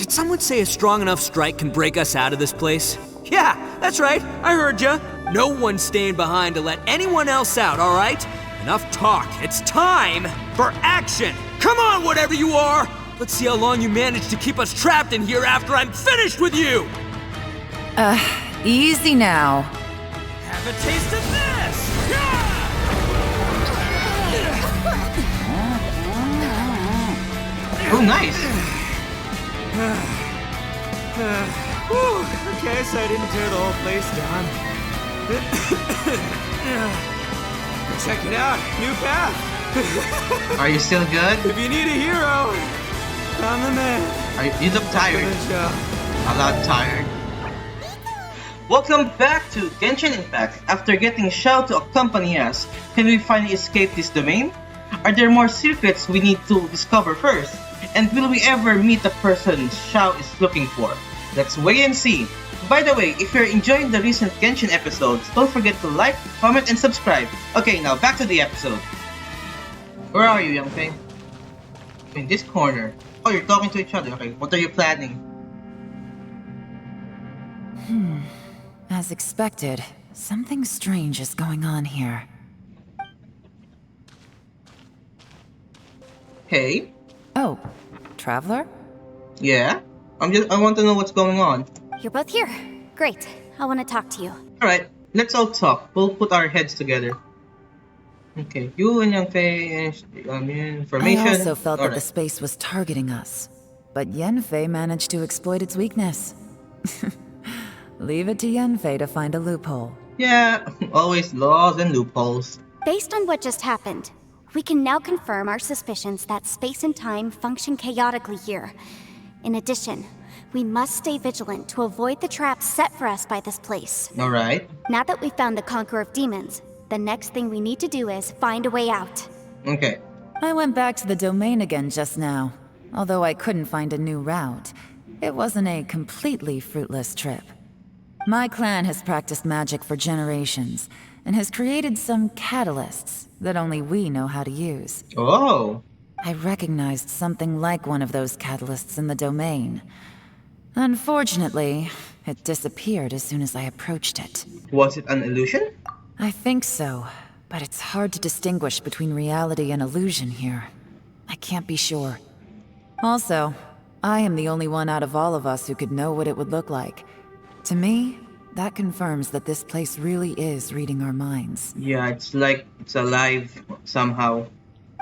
Did someone say a strong enough strike can break us out of this place? Yeah, that's right, I heard ya. No one's staying behind to let anyone else out, alright? Enough talk, it's time for action! Come on, whatever you are! Let's see how long you manage to keep us trapped in here after I'm finished with you! Easy now. Have a taste of this! Oh, nice. Okay, so I didn't tear the whole place down. Check it out, new path. Are you still good? If you need a hero, I'm the man. You look tired. A lot tired. Welcome back to Genshin Impact. After getting Xiao to accompany us, can we finally escape this domain? Are there more secrets we need to discover first? And will we ever meet the person Xiao is looking for? Let's wait and see. By the way, if you're enjoying the recent Genshin episodes, don't forget to like, comment, and subscribe. Okay, now back to the episode. Where are you, young thing? In this corner. Oh, you're talking to each other. Okay, what are you planning? As expected, something strange is going on here. Hey? Oh, Traveler? Yeah? I want to know what's going on. You're both here. Great. I want to talk to you. Alright, let's all talk. We'll put our heads together. Okay, you and Young Fei, information. I also felt that Alright. the space was targeting us, but Yanfei managed to exploit its weakness. Leave it to Yanfei to find a loophole. Yeah, always laws and loopholes. Based on what just happened, we can now confirm our suspicions that space and time function chaotically here. In addition, we must stay vigilant to avoid the traps set for us by this place. Alright. Now that we've found the Conqueror of Demons, the next thing we need to do is find a way out. Okay. I went back to the domain again just now. Although I couldn't find a new route, it wasn't a completely fruitless trip. My clan has practiced magic for generations, and has created some catalysts that only we know how to use. Oh. I recognized something like one of those catalysts in the domain. Unfortunately, it disappeared as soon as I approached it. Was it an illusion? I think so, but it's hard to distinguish between reality and illusion here. I can't be sure. Also, I am the only one out of all of us who could know what it would look like. To me, that confirms that this place really is reading our minds. Yeah, it's like it's alive somehow.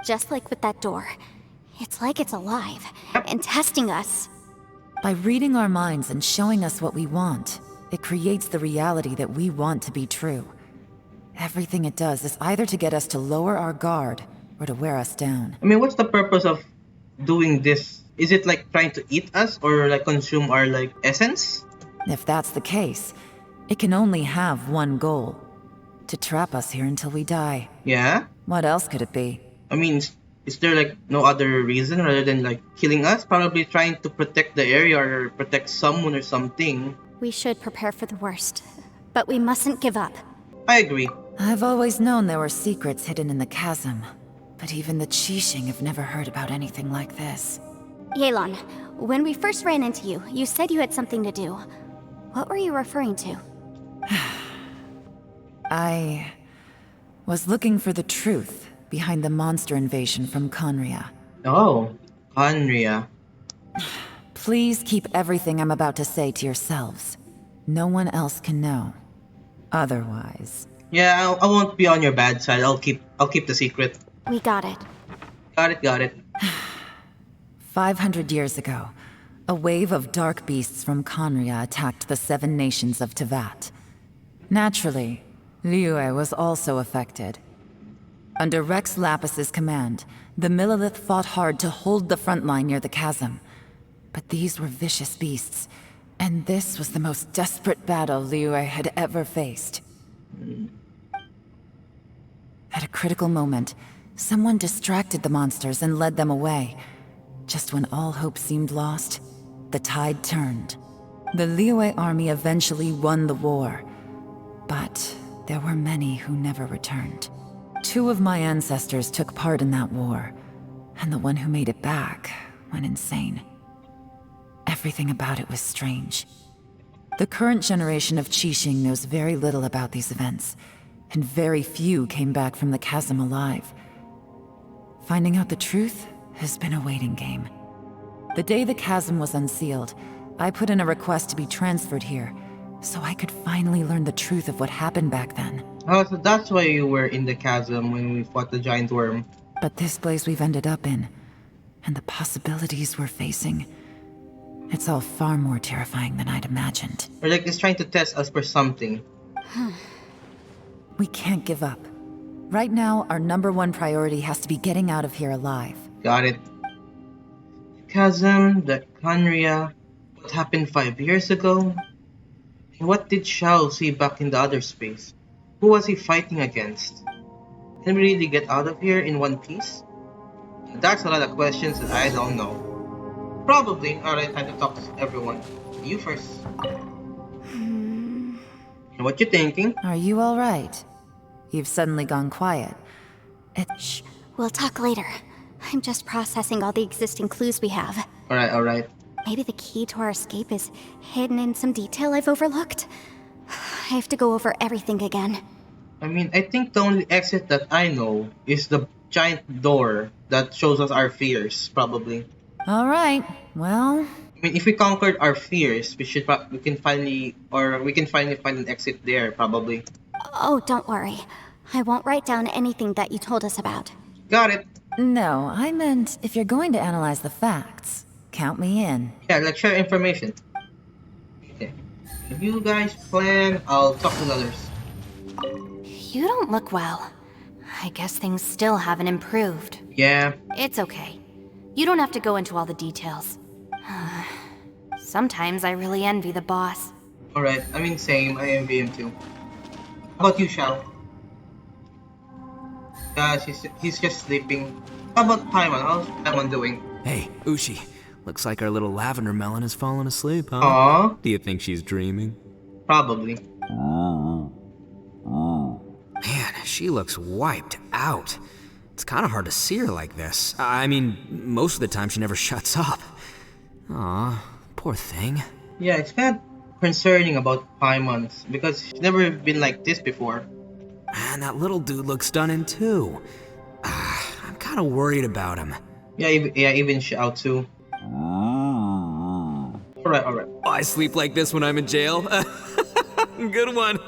Just like with that door. It's like it's alive and testing us. By reading our minds and showing us what we want, it creates the reality that we want to be true. Everything it does is either to get us to lower our guard or to wear us down. I mean, what's the purpose of doing this? Is it like trying to eat us or like consume our like essence? If that's the case, it can only have one goal. To trap us here until we die. Yeah? What else could it be? I mean, is there like no other reason rather than like killing us? Probably trying to protect the area or protect someone or something. We should prepare for the worst, but we mustn't give up. I agree. I've always known there were secrets hidden in the chasm, but even the Qixing have never heard about anything like this. Yelan, when we first ran into you, you said you had something to do. What were you referring to? I was looking for the truth behind the monster invasion from Conria. Oh, Conria. Please keep everything I'm about to say to yourselves. No one else can know. Otherwise... Yeah, I won't be on your bad side. I'll keep the secret. We got it. Got it. 500 years ago, a wave of dark beasts from Conria attacked the 7 nations of Tevat. Naturally, Liyue was also affected. Under Rex Lapis's command, the Millelith fought hard to hold the front line near the chasm. But these were vicious beasts, and this was the most desperate battle Liyue had ever faced. At a critical moment, someone distracted the monsters and led them away. Just when all hope seemed lost, the tide turned. The Liyue army eventually won the war, but there were many who never returned. 2 of my ancestors took part in that war, and the one who made it back went insane. Everything about it was strange. The current generation of Qixing knows very little about these events, and very few came back from the chasm alive. Finding out the truth has been a waiting game. The day the chasm was unsealed, I put in a request to be transferred here, so I could finally learn the truth of what happened back then. Oh, so that's why you were in the chasm when we fought the giant worm. But this place we've ended up in, and the possibilities we're facing, it's all far more terrifying than I'd imagined. Or like it's trying to test us for something. We can't give up. Right now, our #1 priority has to be getting out of here alive. Got it. Chasm, the Conria, what happened 5 years ago? And what did Xiao see back in the other space? Who was he fighting against? Can we really get out of here in one piece? That's a lot of questions that I don't know. Probably. Alright, time to talk to everyone. You first. What you thinking? Are you all right? You've suddenly gone quiet. Shh, we'll talk later. I'm just processing all the existing clues we have. Alright. Maybe the key to our escape is hidden in some detail I've overlooked. I have to go over everything again. I mean, I think the only exit that I know is the giant door that shows us our fears, probably. All right, well... I mean, if we conquered our fears, we can finally find an exit there, probably. Oh, don't worry. I won't write down anything that you told us about. Got it. No, I meant if you're going to analyze the facts, count me in. Yeah, like share information. Okay. If you guys plan, I'll talk to the others. You don't look well. I guess things still haven't improved. Yeah. It's okay. You don't have to go into all the details. Sometimes I really envy the boss. Alright, I mean same, I envy him too. How about you, Xiao? He's just sleeping. How about Paimon? How's Paimon doing? Hey, Ushi. Looks like our little lavender melon has fallen asleep, huh? Aww. Do you think she's dreaming? Probably. Man, she looks wiped out. It's kind of hard to see her like this. I mean, most of the time she never shuts up. Aw, poor thing. Yeah, it's kind of concerning about Paimon because she's never been like this before. Man, that little dude looks stunning too. I'm kind of worried about him. Yeah, even Xiao too. Alright. Oh, I sleep like this when I'm in jail. Good one.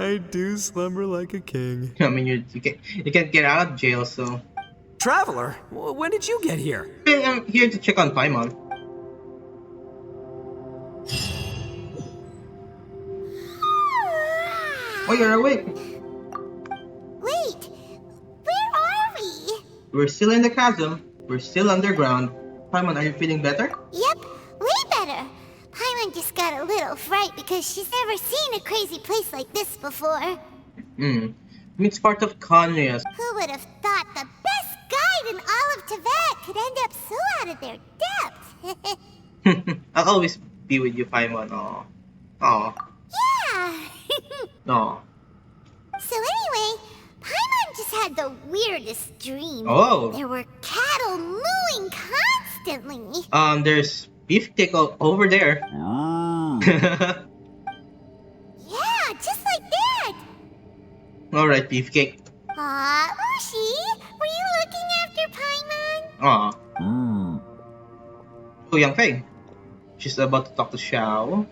I do slumber like a king. I mean, you can't get out of jail, so... Traveler, when did you get here? I'm here to check on Paimon. Oh, you're awake. Wait! Where are we? We're still in the chasm. We're still underground. Paimon, are you feeling better? Yep, way better. Paimon just got a little fright because she's never seen a crazy place like this before. It's part of Conria's. Who would have thought the best guide in all of Tibet could end up so out of their depth? I'll always be with you, Paimon. Aw. Yeah! Aw. So anyway, Paimon just had the weirdest dream. Oh. There were cattle mooing constantly. There's beefcake over there. Yeah, just like that. Alright, beefcake. Aw, Ushi, were you looking after Paimon? Aw. Oh, Yang Fei. She's about to talk to Xiao.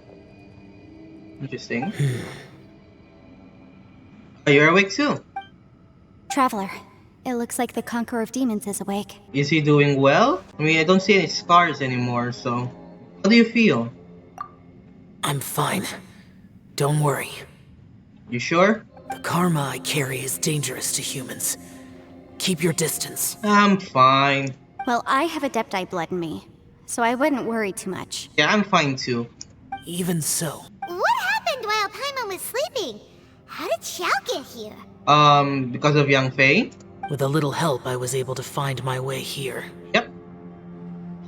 Interesting. Oh, you're awake too. Traveler, it looks like the Conqueror of Demons is awake. Is he doing well? I mean, I don't see any scars anymore, so... How do you feel? I'm fine. Don't worry. You sure? The karma I carry is dangerous to humans. Keep your distance. I'm fine. Well, I have Adepti blood in me, so I wouldn't worry too much. Yeah, I'm fine too. Even so, What happened while Paimon was sleeping? How did Xiao get here? Because of Yang Fei? with a little help, I was able to find my way here. Yep.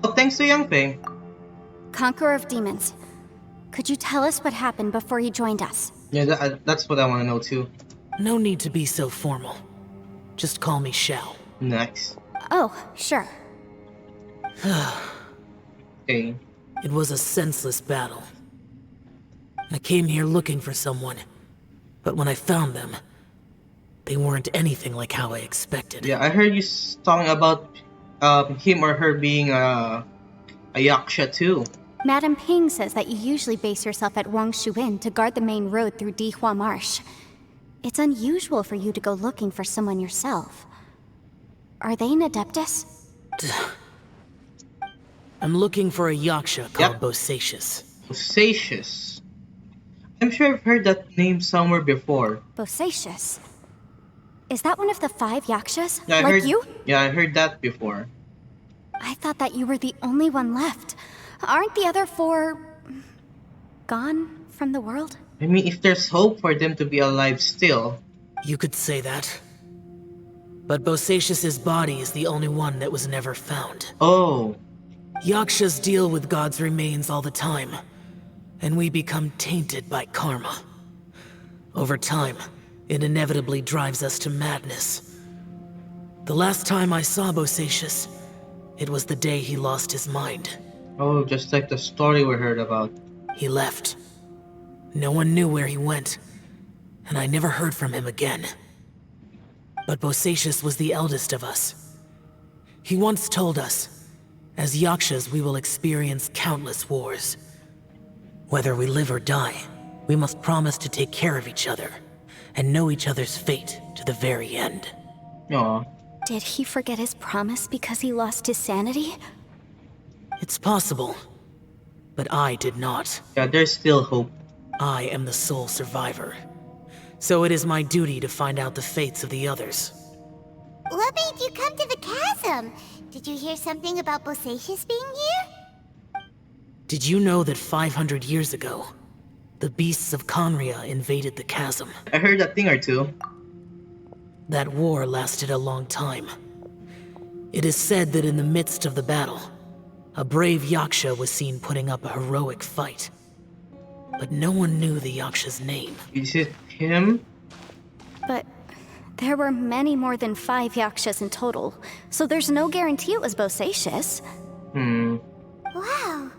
Well, thanks to Yang Fei. Conqueror of Demons, could you tell us what happened before he joined us? Yeah, that's what I want to know too. No need to be so formal. Just call me Xiao. Nice. Oh, sure. Okay. It was a senseless battle. I came here looking for someone, but when I found them, they weren't anything like how I expected. Yeah, I heard you talking about him or her being a Yaksha too. Madam Ping says that you usually base yourself at Wangshuin to guard the main road through Dihua Marsh. It's unusual for you to go looking for someone yourself. Are they an Adeptus? I'm looking for a Yaksha called Yep. Bosacius. Bosacius. I'm sure I've heard that name somewhere before. Bosacius. Is that one of the 5 Yakshas? Yeah, I like heard, you? Yeah, I heard that before. I thought that you were the only one left. Aren't the other 4... gone from the world? I mean, if there's hope for them to be alive still. You could say that. But Bosacius's body is the only one that was never found. Oh. Yakshas deal with God's remains all the time, and we become tainted by karma. Over time, it inevitably drives us to madness. The last time I saw Bosacius, it was the day he lost his mind. Oh, just like the story we heard about. He left. No one knew where he went, and I never heard from him again. But Bosacius was the eldest of us. He once told us, as Yakshas we will experience countless wars. Whether we live or die, we must promise to take care of each other, and know each other's fate to the very end. Aw. Did he forget his promise because he lost his sanity? It's possible, but I did not. Yeah, there's still hope. I am the sole survivor. So it is my duty to find out the fates of the others. What made you come to the chasm? Did you hear something about Bosacius being here? Did you know that 500 years ago, the beasts of Conria invaded the chasm? I heard a thing or two. That war lasted a long time. It is said that in the midst of the battle, a brave Yaksha was seen putting up a heroic fight. But no one knew the Yaksha's name. Is it him? But there were many more than 5 Yakshas in total, so there's no guarantee it was Bosacius. Wow.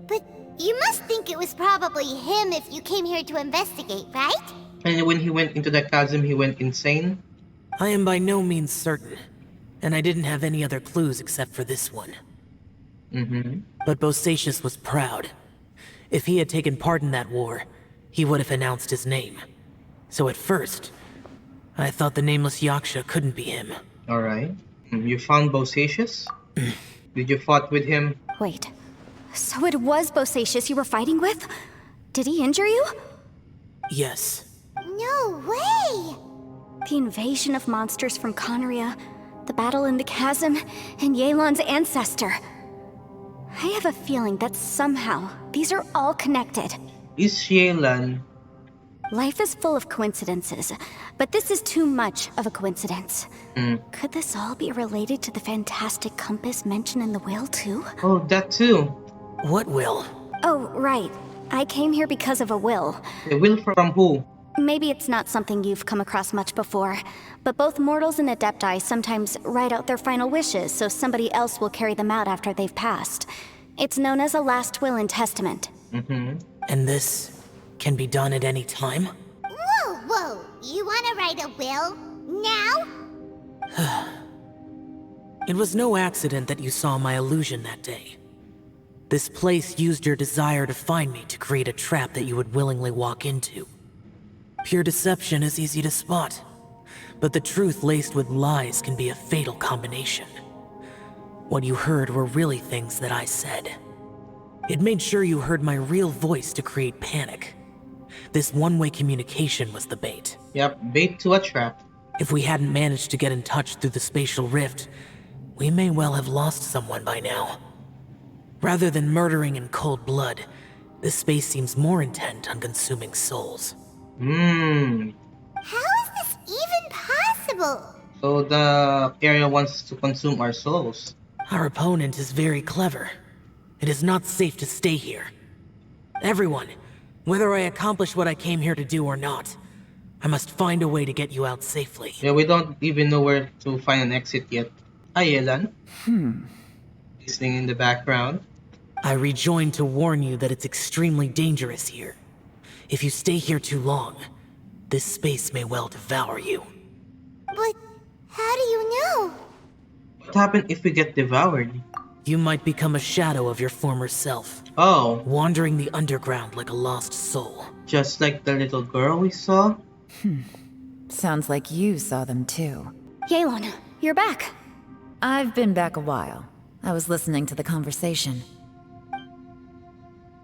But you must think it was probably him if you came here to investigate, right? And when he went into the chasm, he went insane? I am by no means certain, and I didn't have any other clues except for this one. But Bosacius was proud. If he had taken part in that war, he would have announced his name. So at first, I thought the nameless Yaksha couldn't be him. Alright. You found Bosacius? Did you fought with him? Wait, so it was Bosacius you were fighting with? Did he injure you? Yes. No way! The invasion of monsters from Conria, the battle in the chasm, and Yelan's ancestor. I have a feeling that somehow these are all connected. Is Yelan? Life is full of coincidences, but this is too much of a coincidence. Could this all be related to the fantastic compass mentioned in the will, too? Oh, that too. What will? Oh, right. I came here because of a will. A will from who? Maybe it's not something you've come across much before, but both mortals and adepti sometimes write out their final wishes so somebody else will carry them out after they've passed. It's known as a last will and testament. And this can be done at any time? Whoa, whoa! You wanna write a will? Now? It was no accident that you saw my illusion that day. This place used your desire to find me to create a trap that you would willingly walk into. Pure deception is easy to spot, but the truth laced with lies can be a fatal combination. What you heard were really things that I said. It made sure you heard my real voice to create panic. This one-way communication was the bait. Yep, bait to a trap. If we hadn't managed to get in touch through the spatial rift, we may well have lost someone by now. Rather than murdering in cold blood, this space seems more intent on consuming souls. How is this even possible? So the area wants to consume our souls. Our opponent is very clever. It is not safe to stay here. Everyone, whether I accomplish what I came here to do or not, I must find a way to get you out safely. Yeah, we don't even know where to find an exit yet. Hi, Yelan. Listening in the background. I rejoined to warn you that it's extremely dangerous here. If you stay here too long, this space may well devour you. But how do you know? What happens if we get devoured? You might become a shadow of your former self, Oh, wandering the underground like a lost soul. just like the little girl we saw? Sounds like you saw them too. Yelan, you're back. I've been back a while. I was listening to the conversation.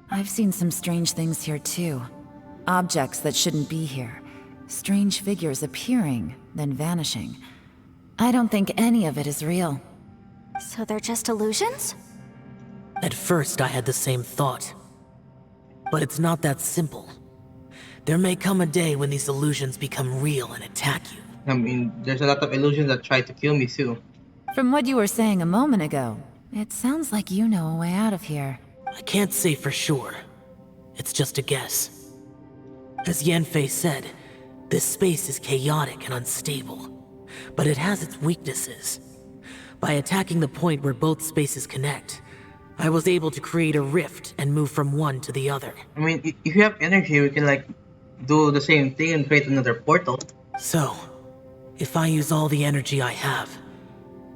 I've seen some strange things here too. Objects that shouldn't be here. Strange figures appearing, then vanishing. I don't think any of it is real. So they're just illusions? At first, I had the same thought. But it's not that simple. There may come a day when these illusions become real and attack you. I mean, there's a lot of illusions that try to kill me too. From what you were saying a moment ago, it sounds like you know a way out of here. I can't say for sure. It's just a guess. As Yanfei said, this space is chaotic and unstable. But it has its weaknesses. By attacking the point where both spaces connect, I was able to create a rift and move from one to the other. I mean, if you have energy, we can like do the same thing and create another portal. So, if I use all the energy I have,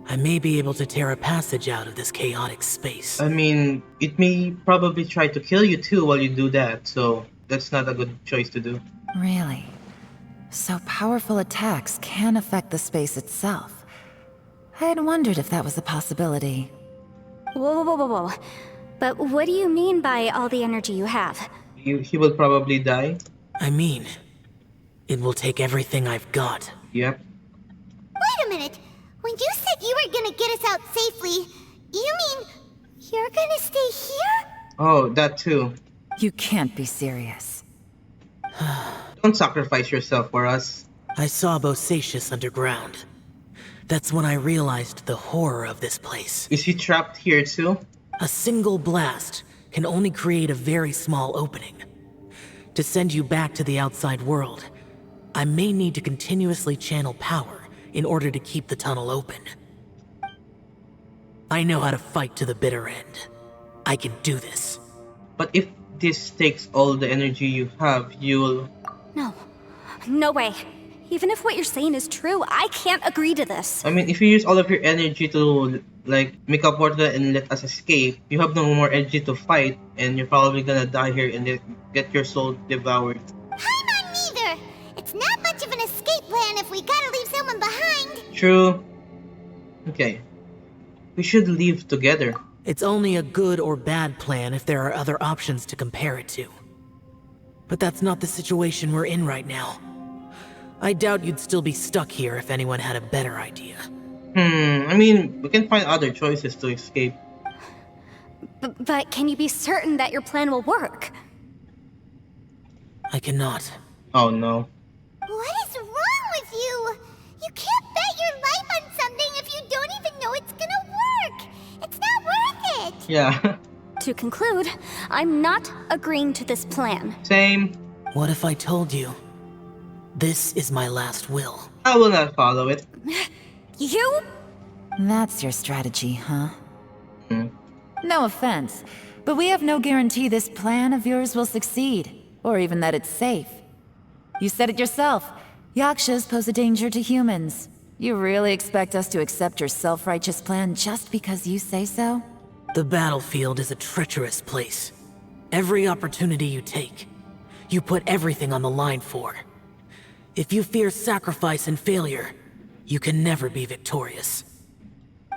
I may be able to tear a passage out of this chaotic space. I mean, it may probably try to kill you too while you do that, so that's not a good choice to do. Really? So powerful attacks can affect the space itself. I had wondered if that was a possibility. Whoa, whoa, whoa, whoa. But what do you mean by all the energy you have? He will probably die. I mean, it will take everything I've got. Yep. Wait a minute. When you said you were gonna get us out safely, you mean you're gonna stay here? Oh, that too. You can't be serious. Don't sacrifice yourself for us. I saw Bosacius underground. That's when I realized the horror of this place. Is he trapped here too? A single blast can only create a very small opening. To send you back to the outside world, I may need to continuously channel power in order to keep the tunnel open. I know how to fight to the bitter end. I can do this. But if this takes all the energy you have, you'll... No. No way. Even if what you're saying is true, I can't agree to this. I mean, if you use all of your energy to, like, make a portal and let us escape, you have no more energy to fight, and you're probably gonna die here and get your soul devoured. I'm on neither. It's not much of an escape plan if we gotta leave someone behind. True. Okay. We should leave together. It's only a good or bad plan if there are other options to compare it to. But that's not the situation we're in right now. I doubt you'd still be stuck here if anyone had a better idea. I mean, we can find other choices to escape. But can you be certain that your plan will work? I cannot. Oh no. What is wrong with you? You can't bet your life on something if you don't even know it's gonna work. It's not worth it. Yeah. To conclude, I'm not agreeing to this plan. Same. What if I told you? This is my last will. I will not follow it. You? That's your strategy, huh? No offense, but we have no guarantee this plan of yours will succeed, or even that it's safe. You said it yourself. Yakshas pose a danger to humans. You really expect us to accept your self-righteous plan just because you say so? The battlefield is a treacherous place. Every opportunity you take, you put everything on the line for. If you fear sacrifice and failure, you can never be victorious.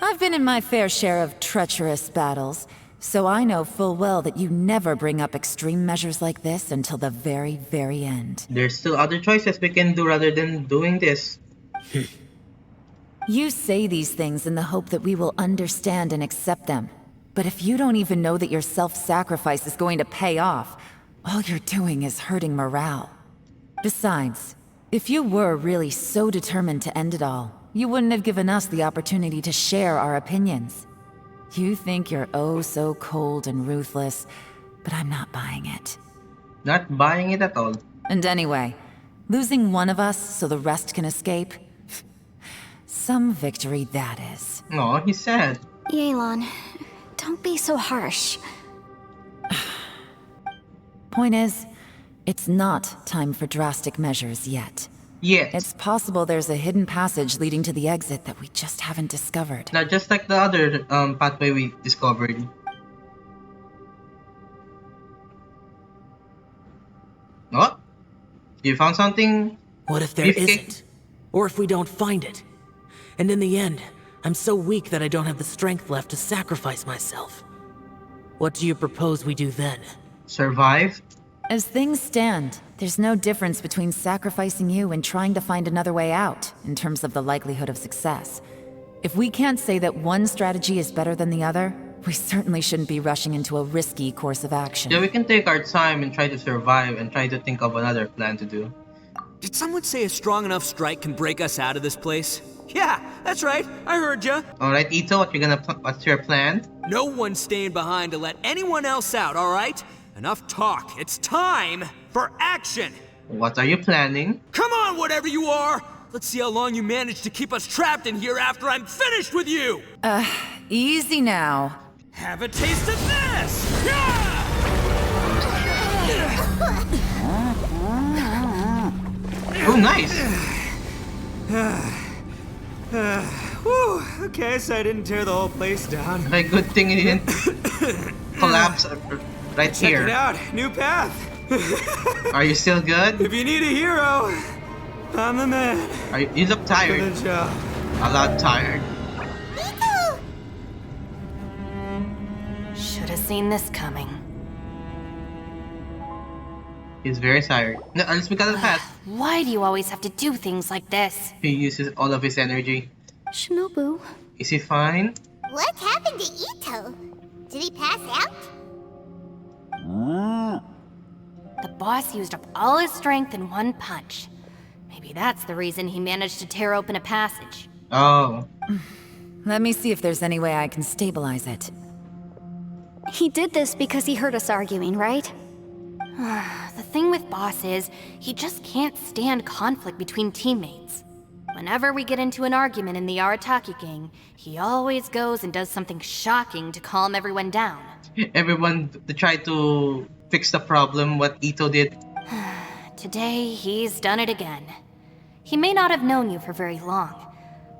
I've been in my fair share of treacherous battles, so I know full well that you never bring up extreme measures like this until the very, very end. There's still other choices we can do rather than doing this. You say these things in the hope that we will understand and accept them. But if you don't even know that your self-sacrifice is going to pay off, all you're doing is hurting morale. Besides, if you were really so determined to end it all, you wouldn't have given us the opportunity to share our opinions. You think you're oh so cold and ruthless, but I'm not buying it. Not buying it at all. And anyway, losing one of us so the rest can escape? Some victory that is. No, he's sad. Yelan, don't be so harsh. Point is, it's not time for drastic measures yet. Yes. It's possible there's a hidden passage leading to the exit that we just haven't discovered. Not just like the other pathway we discovered. What? You found something? What if there Beefcake? isn't? Or if we don't find it? And in the end, I'm so weak that I don't have the strength left to sacrifice myself. What do you propose we do then? Survive? As things stand, there's no difference between sacrificing you and trying to find another way out, in terms of the likelihood of success. If we can't say that one strategy is better than the other, we certainly shouldn't be rushing into a risky course of action. Yeah, we can take our time and try to survive and try to think of another plan to do. Did someone say a strong enough strike can break us out of this place? Yeah, that's right. I heard ya. Alright, Itto, what's your plan? No one's staying behind to let anyone else out, all right? Enough talk. It's time for action. What are you planning? Come on, whatever you are. Let's see how long you manage to keep us trapped in here after I'm finished with you. Easy now. Have a taste of this. Yeah! Oh, nice! Whew, okay, so I didn't tear the whole place down. Like, good thing it didn't collapse right Check here. it out, new path. Are you still good? If you need a hero, I'm the man. You look For tired. the job. A lot tired. Itto! Should have seen this coming. He's very tired. No, let's pick out the path. Why do you always have to do things like this? He uses all of his energy. Shinobu. Is he fine? What happened to Itto? Did he pass out? The boss used up all his strength in one punch. Maybe that's the reason he managed to tear open a passage. Oh. Let me see if there's any way I can stabilize it. He did this because he heard us arguing, right? The thing with Boss is, he just can't stand conflict between teammates. Whenever we get into an argument in the Arataki gang, he always goes and does something shocking to calm everyone down. Everyone to try to fix the problem, what Itto did. Today, he's done it again. He may not have known you for very long,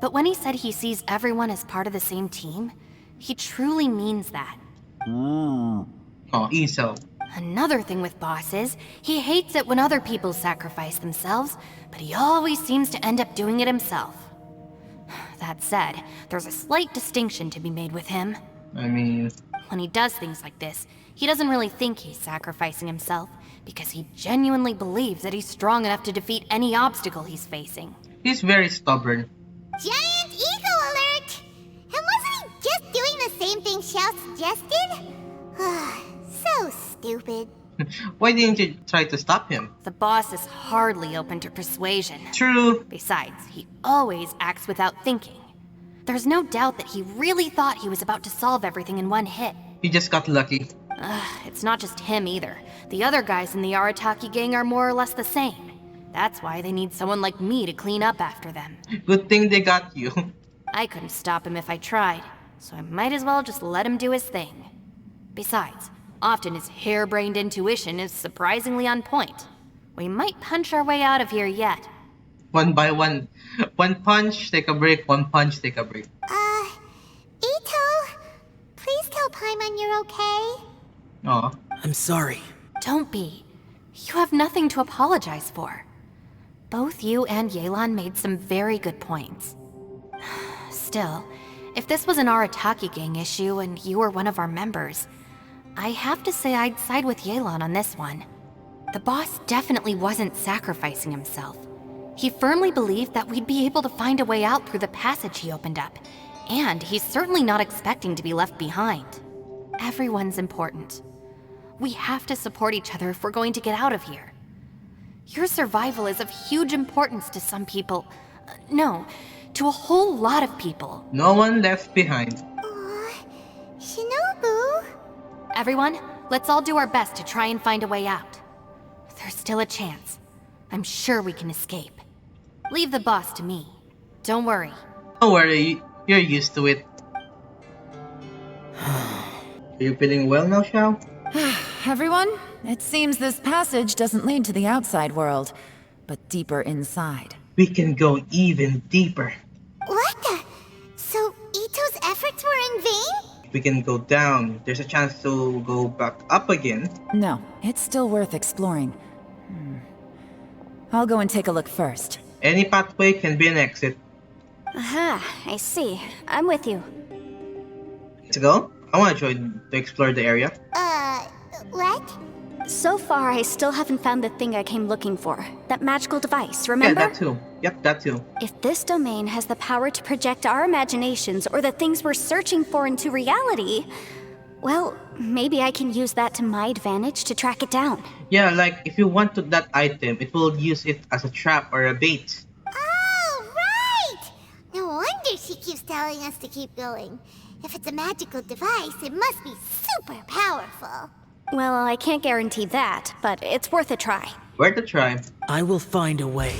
but when he said he sees everyone as part of the same team, he truly means that. Oh, Itto. Another thing with Boss is, he hates it when other people sacrifice themselves, but he always seems to end up doing it himself. That said, there's a slight distinction to be made with him. I mean, When he does things like this, he doesn't really think he's sacrificing himself, because he genuinely believes that he's strong enough to defeat any obstacle he's facing. he's very stubborn. Giant ego alert! And wasn't he just doing the same thing Xiao suggested? So stupid. Why didn't you try to stop him? The boss is hardly open to persuasion. True. Besides, he always acts without thinking. There's no doubt that he really thought he was about to solve everything in one hit. He just got lucky. It's not just him either. The other guys in the Arataki gang are more or less the same. That's why they need someone like me to clean up after them. Good thing they got you. I couldn't stop him if I tried, so I might as well just let him do his thing. Besides, often his harebrained intuition is surprisingly on point. We might punch our way out of here yet. One by one. One punch, take a break. One punch, take a break. Itto, please tell Paimon you're okay. Oh. I'm sorry. Don't be. You have nothing to apologize for. Both you and Yelan made some very good points. Still, if this was an Arataki gang issue and you were one of our members, I have to say I'd side with Yelan on this one. The boss definitely wasn't sacrificing himself. He firmly believed that we'd be able to find a way out through the passage he opened up, and he's certainly not expecting to be left behind. Everyone's important. We have to support each other if we're going to get out of here. Your survival is of huge importance to some people. No, to a whole lot of people. No one left behind. Shinobu? Everyone, let's all do our best to try and find a way out. There's still a chance. I'm sure we can escape. Leave the boss to me. Don't worry. Don't worry, you're used to it. Are you feeling well now, Xiao? everyone, it seems this passage doesn't lead to the outside world, but deeper inside. We can go even deeper. What the? So Itto's efforts were in vain? We can go down. There's a chance to go back up again. No, it's still worth exploring. I'll go and take a look first. Any pathway can be an exit. Aha, I see. I'm with you. Let's go. I want to join to explore the area. What? So far, I still haven't found the thing I came looking for. That magical device, remember? Yeah, that too. Yep, that too. If this domain has the power to project our imaginations or the things we're searching for into reality, well, maybe I can use that to my advantage to track it down. Yeah, like if you want to that item, it will use it as a trap or a bait. Oh, right! No wonder she keeps telling us to keep going. If it's a magical device, it must be super powerful. Well, I can't guarantee that, but it's worth a try. Worth a try. I will find a way.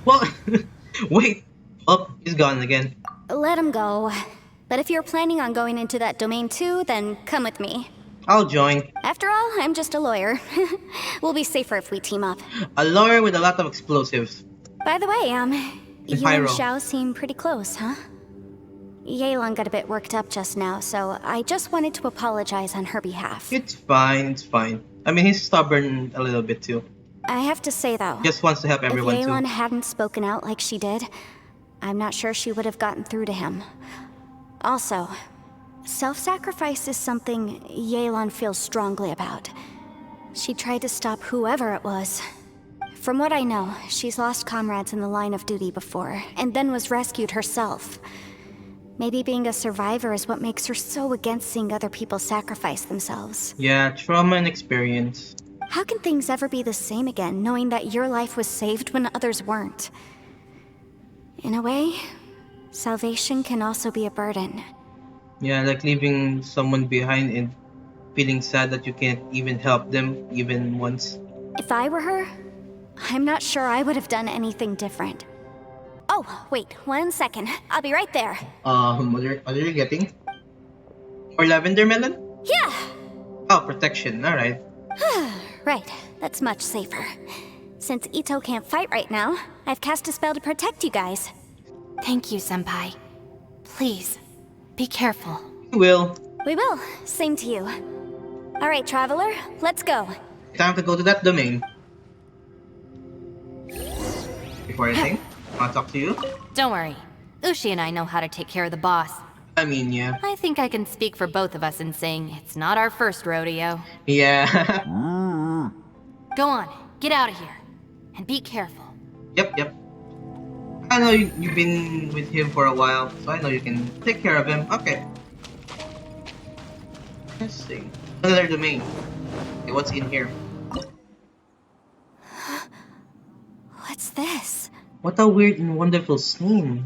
Well, wait. Oh, he's gone again. Let him go. But if you're planning on going into that domain too, then come with me. I'll join. After all, I'm just a lawyer. We'll be safer if we team up. A lawyer with a lot of explosives. By the way, you and pyro. Xiao seem pretty close, huh? Yelan got a bit worked up just now, so I just wanted to apologize on her behalf. It's fine, it's fine. I mean, he's stubborn a little bit too. I have to say though, Just wants to help everyone if Yelan too. hadn't spoken out like she did, I'm not sure she would have gotten through to him. Also, self-sacrifice is something Yelan feels strongly about. She tried to stop whoever it was. From what I know, she's lost comrades in the line of duty before, and then was rescued herself. Maybe being a survivor is what makes her so against seeing other people sacrifice themselves. Yeah, trauma and experience. How can things ever be the same again, knowing that your life was saved when others weren't? In a way, salvation can also be a burden. Yeah, like leaving someone behind and feeling sad that you can't even help them even once. If I were her, I'm not sure I would have done anything different. Oh, wait, 1 second. I'll be right there. What are you getting? Or lavender melon? Yeah! Oh, protection, alright. Right, that's much safer. Since Itto can't fight right now, I've cast a spell to protect you guys. Thank you, Senpai. Please, be careful. You will. We will. Same to you. Alright, Traveler, let's go. Time to go to that domain. Before anything, I'll talk to you. Don't worry. Ushi and I know how to take care of the boss. I mean, yeah. I think I can speak for both of us in saying it's not our first rodeo. Yeah. Go on, get out of here. And be careful. Yep. I know you've been with him for a while, so I know you can take care of him. Okay. Let's see. Another domain. Okay, what's in here? What's this? What a weird and wonderful scene.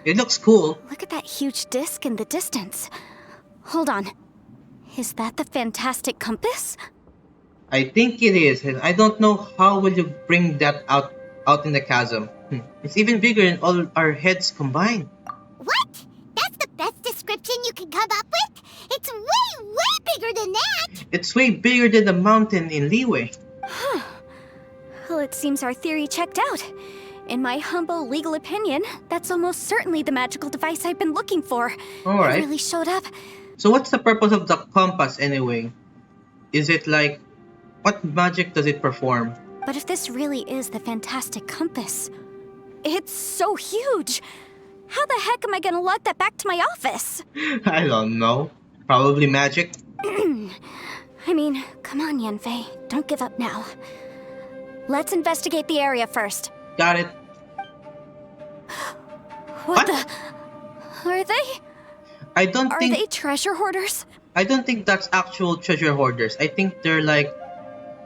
It looks cool. Look at that huge disc in the distance. Hold on. Is that the fantastic compass? I think it is, and I don't know how will you bring that out in the chasm. It's even bigger than all our heads combined. What? That's the best description you can come up with? It's way bigger than that! It's way bigger than the mountain in Liyue. Well, it seems our theory checked out. In my humble legal opinion, that's almost certainly the magical device I've been looking for. Alright. It really showed up. So what's the purpose of the compass anyway? Is it like, what magic does it perform? But if this really is the fantastic compass, it's so huge. How the heck am I gonna lug that back to my office? I don't know. Probably magic. I mean, come on, Yanfei. Don't give up now. Let's investigate the area first. Got it. What the? Are they? I don't Are think they treasure hoarders? I don't think that's actual treasure hoarders. I think they're like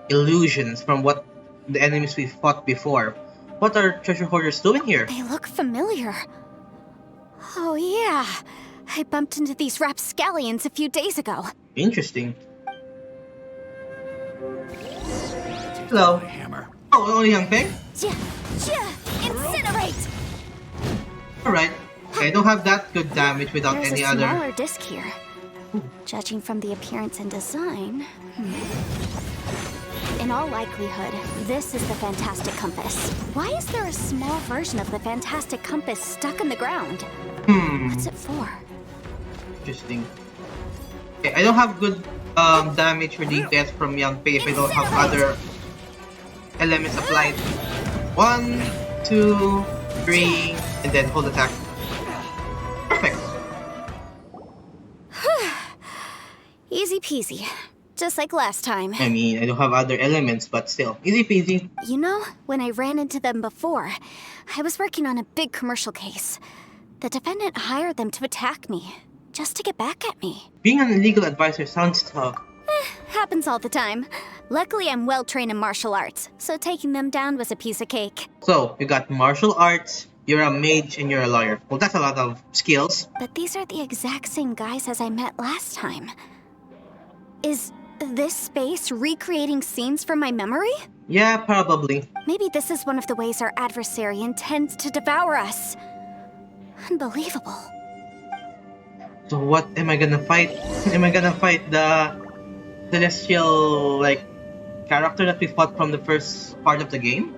illusions from what the enemies we fought before. What are treasure hoarders doing here? They look familiar. Oh yeah, I bumped into these rapscallions a few days ago. Interesting. Hello. Oh, only Young Peg? Incinerate! Alright. Okay, I don't have that good damage without There's any a other. smaller disc here. Judging from the appearance and design... In all likelihood, this is the Fantastic Compass. Why is there a small version of the Fantastic Compass stuck in the ground? What's it for? Interesting. Okay, I don't have good damage or defense from Young Pei if I don't have other elements applied. 1, 2, 3, and then hold attack. Perfect. Easy peasy. Just like last time. I mean, I don't have other elements, but still. Easy peasy. You know, when I ran into them before, I was working on a big commercial case. The defendant hired them to attack me, just to get back at me. Being an legal advisor sounds tough. Happens all the time. Luckily, I'm well trained in martial arts, so taking them down was a piece of cake. So, you got martial arts, you're a mage, and you're a lawyer. Well, that's a lot of skills. But these are the exact same guys as I met last time. Is this space recreating scenes from my memory? Yeah, probably. Maybe this is one of the ways our adversary intends to devour us. Unbelievable. So what am I gonna fight? Am I gonna fight the celestial, like, character that we fought from the first part of the game?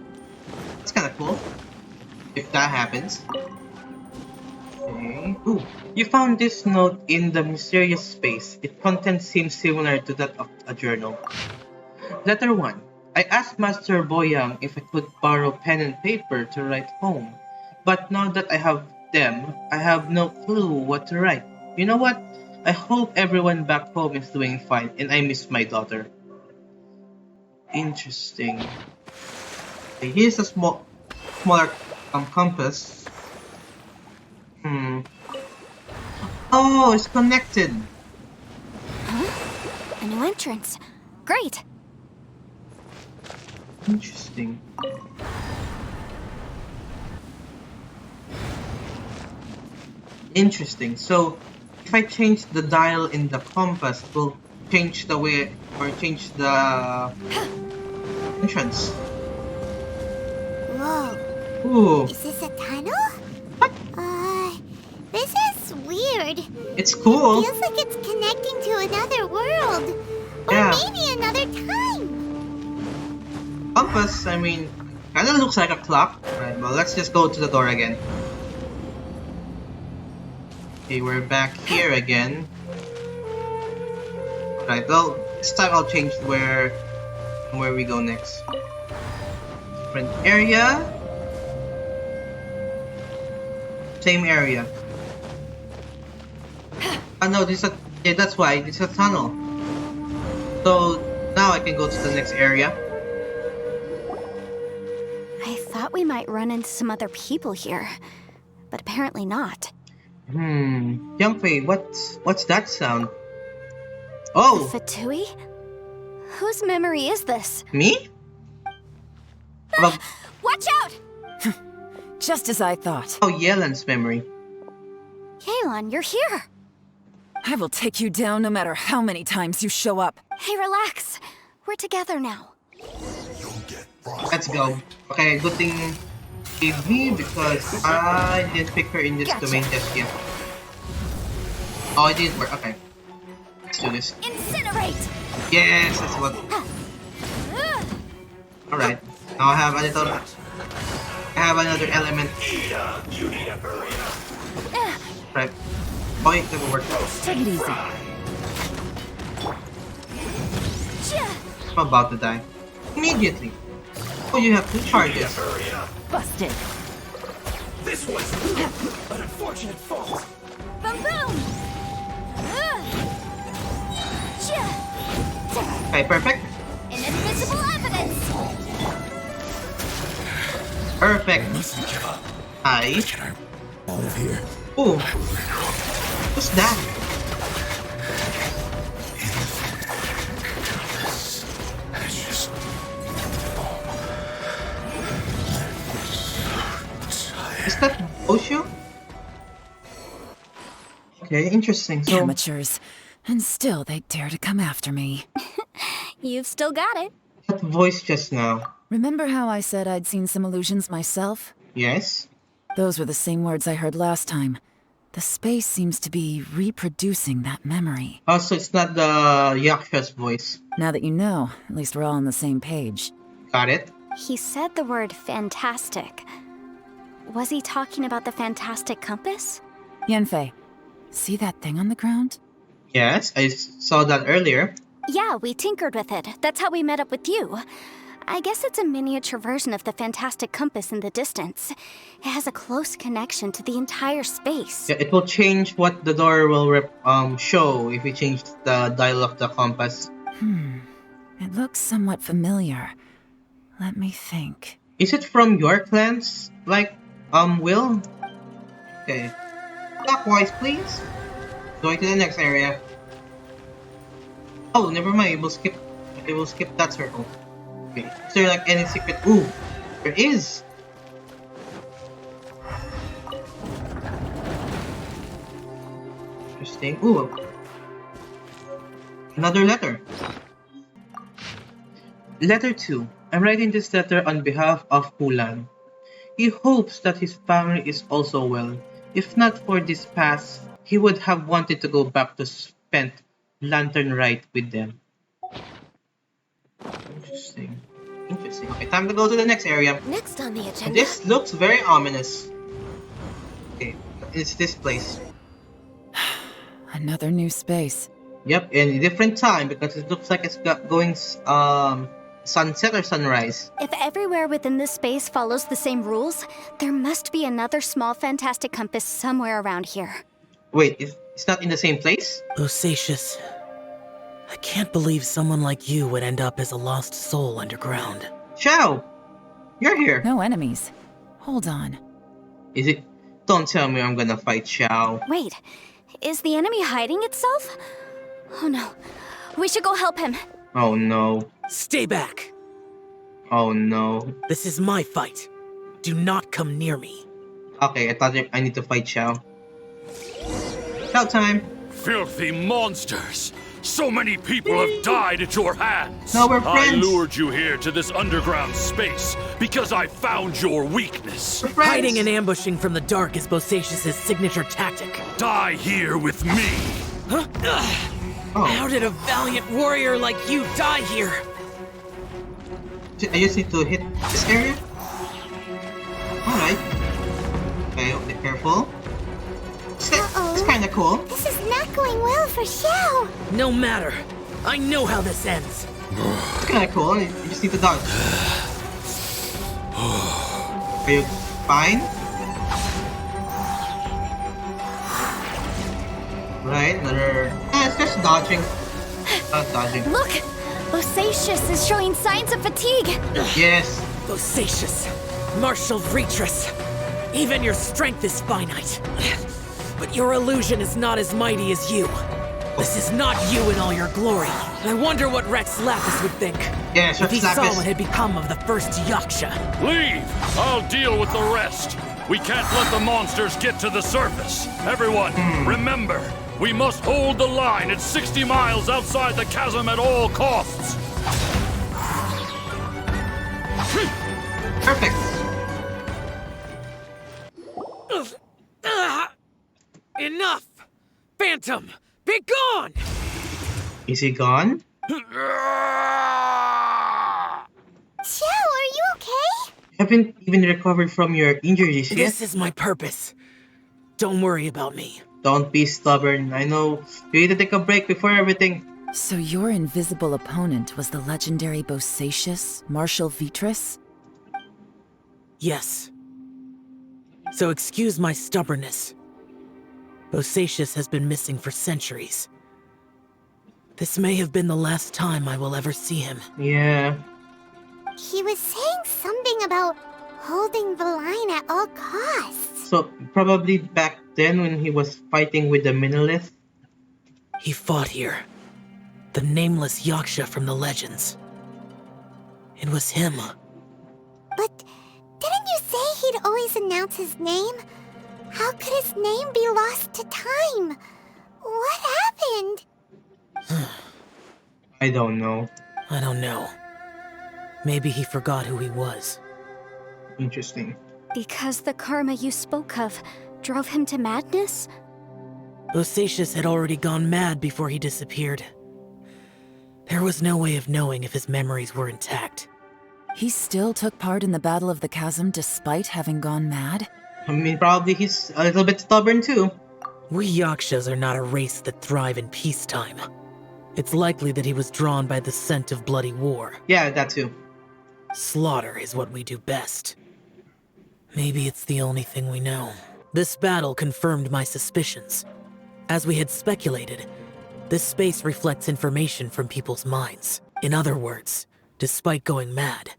It's kinda cool. If that happens. Okay. Ooh. You found this note in the mysterious space. Its content seems similar to that of a journal. Letter 1. I asked Master Boyang if I could borrow pen and paper to write home. But now that I have them, I have no clue what to write. You know what? I hope everyone back home is doing fine and I miss my daughter. Interesting. Okay, here's a smaller compass. Oh, it's connected. Huh? A new entrance. Great. Interesting. Interesting. So, if I change the dial in the compass, it will change the way or change the entrance. Whoa. Ooh, Is this a tunnel? This is weird. it's cool. Feels like it's connecting to another world. Or Yeah. maybe another time. Compass, I mean, kind of looks like a clock. Right, well, let's just go to the door again. Okay, we're back here again. Right, well, this time I'll change where we go next. Different area. Same area. Oh no, this is a... Yeah, that's why. It's a tunnel. So, now I can go to the next area. I thought we might run into some other people here, but apparently not. Young Fei, what's that sound? Oh! Fatui? Whose memory is this? Me? Well, Watch out! Just as I thought. oh, Yelan's memory. Yelan, you're here. I will take you down no matter how many times you show up. Hey, relax. We're together now. Let's go. Okay, good thing gave me because I didn't pick her in this domain just yet. Oh, it didn't work. Okay. Let's do this. Incinerate! Yes, that's what. Alright. Now I have a little... I have another element. Right. Oh, it doesn't work. Take it easy. I'm about to die. Immediately. Oh, you have 2 charges. Busted. This was an unfortunate fault. Boom boom! Okay, perfect. Inadmissible evidence! Perfect. Mustn't give up. Hi. Out of here. Ooh. What's that? Ashes. Is that Osho? Okay, interesting. So, Amateurs. And still they dare to come after me. You've still got it. that voice just now. Remember how I said I'd seen some illusions myself? Yes? Those were the same words I heard last time. The space seems to be reproducing that memory. Also, it's not the Yaksha's voice. Now that you know, at least we're all on the same page. Got it? He said the word fantastic. Was he talking about the fantastic compass? Yanfei, see that thing on the ground? Yes, I saw that earlier. Yeah, we tinkered with it. That's how we met up with you. I guess it's a miniature version of the fantastic compass in the distance. It has a close connection to the entire space. Yeah, it will change what the door will show if we change the dial of the compass. It looks somewhat familiar. Let me think. Is it from your clans? Like, Will? Okay. Clockwise, please. Going to the next area. Oh, never mind. It will skip that circle. Okay. Is there like any secret? Ooh, there is. Interesting. Ooh, another letter. Letter 2. I'm writing this letter on behalf of Mulan. He hopes that his family is also well. If not for this past, he would have wanted to go back to spend Lantern Rite with them. Interesting. Interesting. Okay, time to go to the next area. Next on the agenda. This looks very ominous. Okay, it's this place. Another new space. Yep, and a different time because it looks like it's going sunset or sunrise. If everywhere within this space follows the same rules, there must be another small fantastic compass somewhere around here. Wait, it's not in the same place? Bosacius, I can't believe someone like you would end up as a lost soul underground. Xiao! You're here! No enemies. Hold on. Is it? Don't tell me I'm gonna fight Xiao. Wait, is the enemy hiding itself? Oh no, we should go help him. Oh no. Stay back! Oh no. This is my fight. Do not come near me. Okay, I thought I need to fight Xiao. Xiao time! Filthy monsters! So many people have died at your hands! No, we're I friends! lured you here to this underground space because I found your weakness. We're friends! Hiding and ambushing from the dark is Bosacius' signature tactic. Die here with me! Huh? Oh. How did a valiant warrior like you die here? I just need to hit this area? Alright. Okay, be careful. It's kinda cool. This is not going well for Xiao. No matter. I know how this ends. It's kinda cool. You just need to dodge. Are you fine? Right, another... it's just dodging. Not dodging. Look! Bosacius is showing signs of fatigue! Yes. Bosacius, martial Vitris. Even your strength is finite. But your illusion is not as mighty as you. This is not you in all your glory. I wonder what Rex Lapis would think. Yes, if he Rex Lapis. saw what had become of the first Yaksha. Leave! I'll deal with the rest. We can't let the monsters get to the surface. Everyone, remember, we must hold the line at 60 miles outside the chasm at all costs. Perfect. Enough! Phantom, be gone! Is he gone? Xiao, are you okay? Haven't even recovered from your injuries yet. This is my purpose. Don't worry about me. Don't be stubborn. I know you need to take a break before everything. So your invisible opponent was the legendary Bosacius, Marshal Vitris? Yes. So excuse my stubbornness. Bosacius has been missing for centuries. This may have been the last time I will ever see him. Yeah. He was saying something about holding the line at all costs. So probably back then when he was fighting with the Minolith. He fought here. The nameless Yaksha from the legends. It was him. But didn't you say he'd always announce his name? How could his name be lost to time? What happened? I don't know. I don't know. Maybe he forgot who he was. Interesting. Because the karma you spoke of, drove him to madness? Bosacius had already gone mad before he disappeared. There was no way of knowing if his memories were intact. He still took part in the Battle of the Chasm despite having gone mad? I mean, probably he's a little bit stubborn too. We Yakshas are not a race that thrive in peacetime. It's likely that he was drawn by the scent of bloody war. Yeah, that too. Slaughter is what we do best. Maybe it's the only thing we know. This battle confirmed my suspicions. As we had speculated, this space reflects information from people's minds. In other words, despite going mad,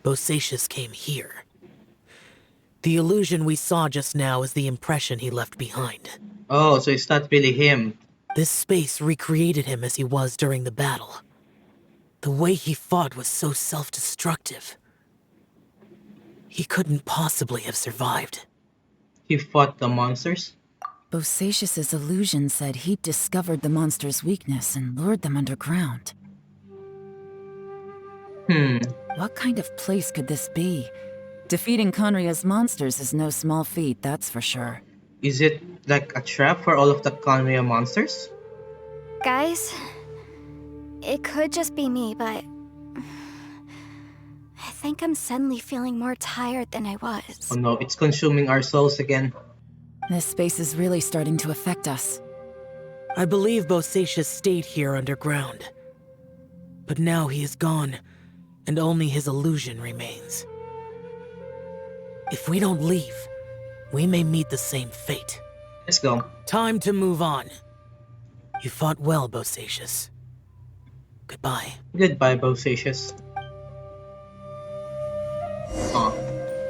Bosacius came here. The illusion we saw just now is the impression he left behind. Oh, so it's not really him. This space recreated him as he was during the battle. The way he fought was so self-destructive. He couldn't possibly have survived. He fought the monsters? Bosacius's illusion said he'd discovered the monster's weakness and lured them underground. What kind of place could this be? Defeating Conria's monsters is no small feat, that's for sure. Is it like a trap for all of the Conria monsters? Guys, it could just be me, but I think I'm suddenly feeling more tired than I was. Oh no, it's consuming our souls again. This space is really starting to affect us. I believe Bosacius stayed here underground. But now he is gone, and only his illusion remains. If we don't leave, we may meet the same fate. Let's go. Time to move on. You fought well, Bosacius. Goodbye. Goodbye, Bosacius. Aw.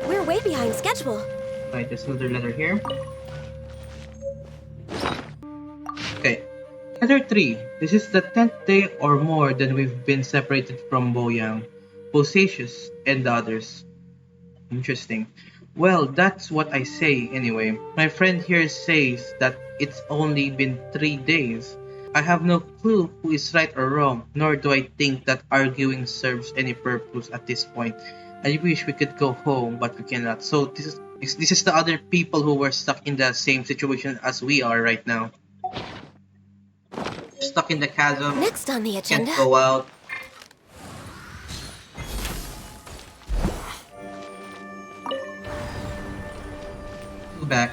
We're way behind schedule. Right, there's another letter here. Okay. Letter 3. This is the 10th day or more that we've been separated from Boyang, Bosacius, and the others. Interesting. Well, that's what I say anyway. My friend here says that it's only been 3 days. I have no clue who is right or wrong, nor do I think that arguing serves any purpose at this point. I wish we could go home, but we cannot. So this is the other people who were stuck in the same situation as we are right now. Stuck in the chasm. Next on the agenda. Can't go out. Go back.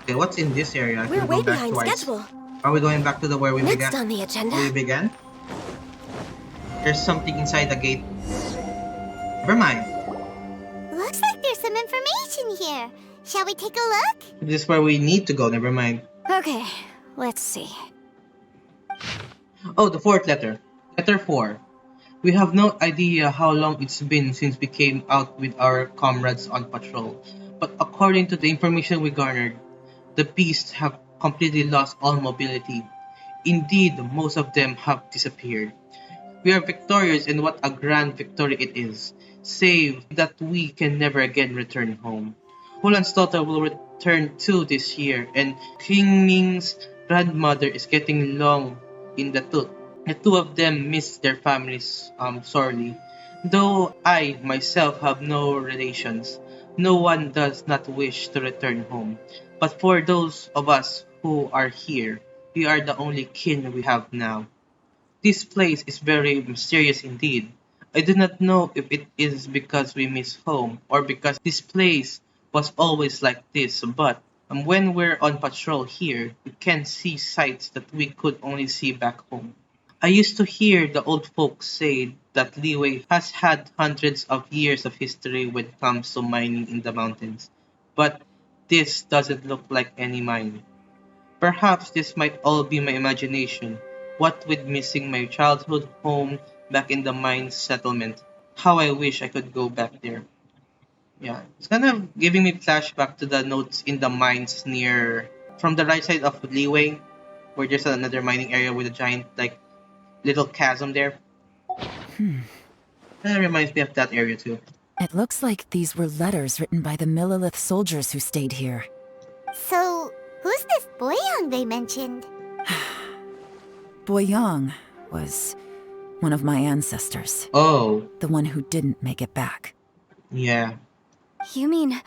Okay, what's in this area? I We're can way go back behind twice. schedule. Are we going back to the where we Next began? on the agenda. Where we began? There's something inside the gate. Never mind. Looks like there's some information here. Shall we take a look? This is where we need to go. Never mind. Okay, let's see. Oh, the 4th letter. Letter 4. We have no idea how long it's been since we came out with our comrades on patrol. But according to the information we garnered, the beasts have completely lost all mobility. Indeed, most of them have disappeared. We are victorious, and what a grand victory it is, save that we can never again return home. Hulan's daughter will return too this year, and King Ming's grandmother is getting long in the tooth. The two of them miss their families sorely. Though I myself have no relations, no one does not wish to return home. But for those of us who are here, we are the only kin we have now. This place is very mysterious indeed. I do not know if it is because we miss home or because this place was always like this, but when we're on patrol here, we can see sights that we could only see back home. I used to hear the old folks say that Liyue has had hundreds of years of history when it comes to mining in the mountains, but this doesn't look like any mine. Perhaps this might all be my imagination. What with missing my childhood home back in the mines settlement, how I wish I could go back there. Yeah, it's kind of giving me flashback to the notes in the mines near, from the right side of Liyue, where there's another mining area with a giant, like, little chasm there. That reminds me of that area too. It looks like these were letters written by the Millilith soldiers who stayed here. So, who's this Boyang they mentioned? Boyang was one of my ancestors. Oh, The one who didn't make it back. Yeah. You mean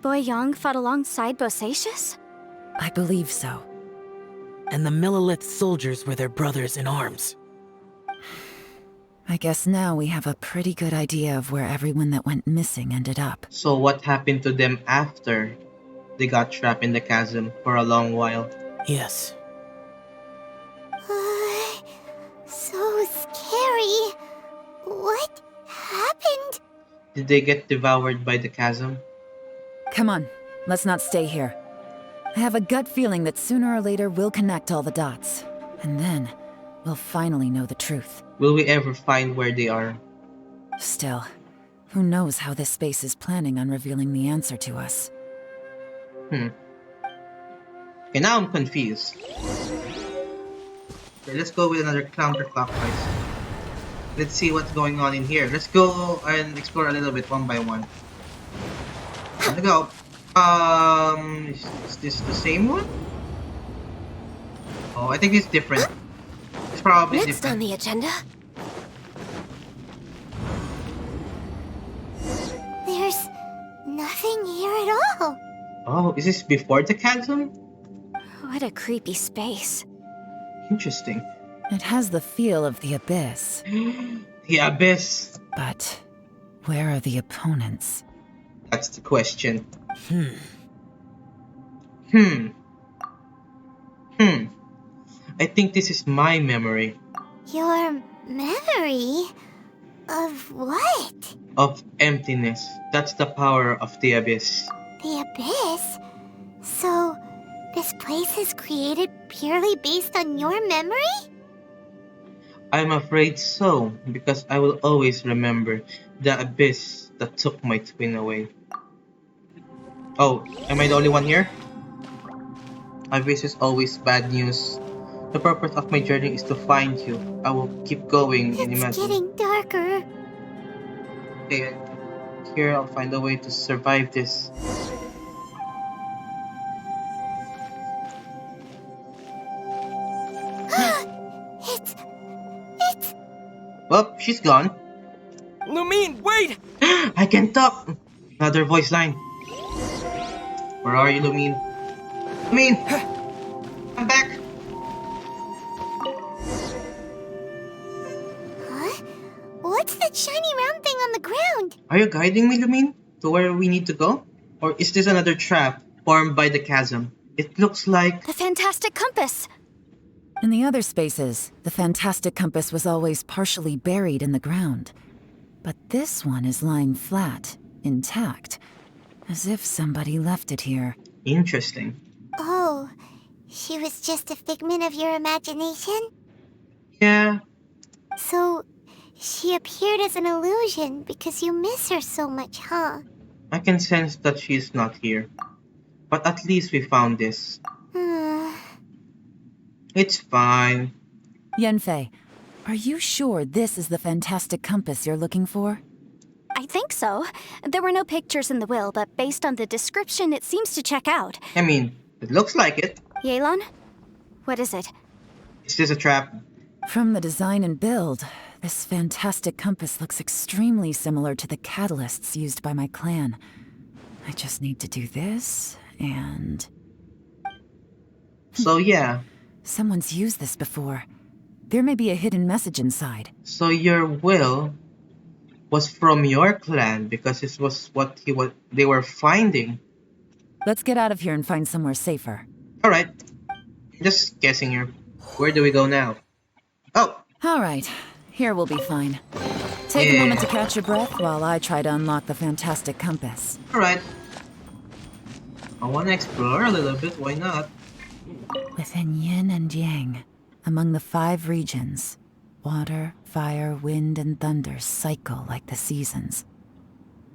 Boy Yang fought alongside Bosacius? I believe so. And the Millilith soldiers were their brothers in arms. I guess now we have a pretty good idea of where everyone that went missing ended up. So what happened to them after they got trapped in the chasm for a long while? Yes. So scary. What happened? Did they get devoured by the chasm? Come on, let's not stay here. I have a gut feeling that sooner or later we'll connect all the dots. And then, we'll finally know the truth. Will we ever find where they are? Still, who knows how this space is planning on revealing the answer to us. Okay, now I'm confused. Okay, let's go with another counterclockwise. Let's see what's going on in here. Let's go and explore a little bit one by one. Let's go. Is this the same one? Oh, I think it's different. It's probably Next different. on the agenda. There's nothing here at all. Oh, is this before the chasm? What a creepy space. Interesting. It has the feel of the abyss. The abyss. But where are the opponents? That's the question. I think this is my memory Your memory? Of what? of emptiness. That's the power of the abyss. The abyss? So, this place is created purely based on your memory? I'm afraid so, because I will always remember the abyss that took my twin away. Oh, am I the only one here? Abyss is always bad news. The purpose of my journey is to find you. I will keep going and It's imagine. getting darker. Okay, here I'll find a way to survive this. It's... Well, she's gone. Lumine, wait! I can talk! Another voice line. Where are you, Lumine? Lumine! I'm back! Huh? What's that shiny round thing on the ground? Are you guiding me, Lumine? To where we need to go? Or is this another trap formed by the chasm? It looks like... The fantastic compass. In the other spaces, the fantastic compass was always partially buried in the ground. But this one is lying flat, intact, as if somebody left it here. Interesting. Oh, she was just a figment of your imagination? Yeah, So, she appeared as an illusion because you miss her so much, huh? I can sense that she's not here. But at least we found this. It's fine. Yanfei, are you sure this is the fantastic compass you're looking for? I think so. There were no pictures in the will, but based on the description, it seems to check out. I mean, it looks like it. Yelan? What is it? Is this a trap? From the design and build, this fantastic compass looks extremely similar to the catalysts used by my clan. I just need to do this, and... So yeah. Someone's used this before. There may be a hidden message inside. So your will was from your clan because this was what they were finding. Let's get out of here and find somewhere safer. Alright. Just guessing here. Where do we go now? Oh! All right, here we'll be fine. Take a Yeah. moment to catch your breath while I try to unlock the fantastic compass. Alright. I wanna explore a little bit, why not? Within yin and yang, among the 5 regions, water, fire, wind, and thunder cycle like the seasons.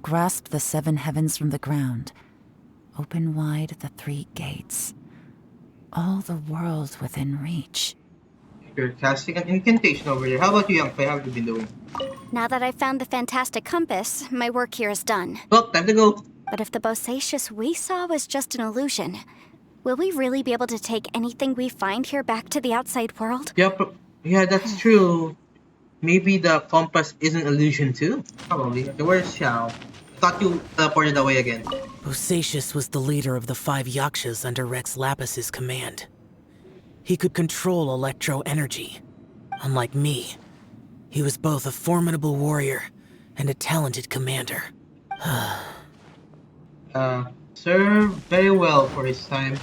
Grasp the 7 heavens from the ground. Open wide the 3 gates. All the world within reach. You're casting an incantation over there. How about you, Yaksha? How have you been doing? Now that I've found the fantastic compass, my work here is done. Well, time to go. But if the Bosacius we saw was just an illusion, will we really be able to take anything we find here back to the outside world? Yeah, that's true. Maybe the compass is an illusion too? Probably. Okay, where's Xiao? thought you teleported away again. Bosacius was the leader of the 5 Yakshas under Rex Lapis's command. He could control electro energy. Unlike me, he was both a formidable warrior and a talented commander. Served very well for his time.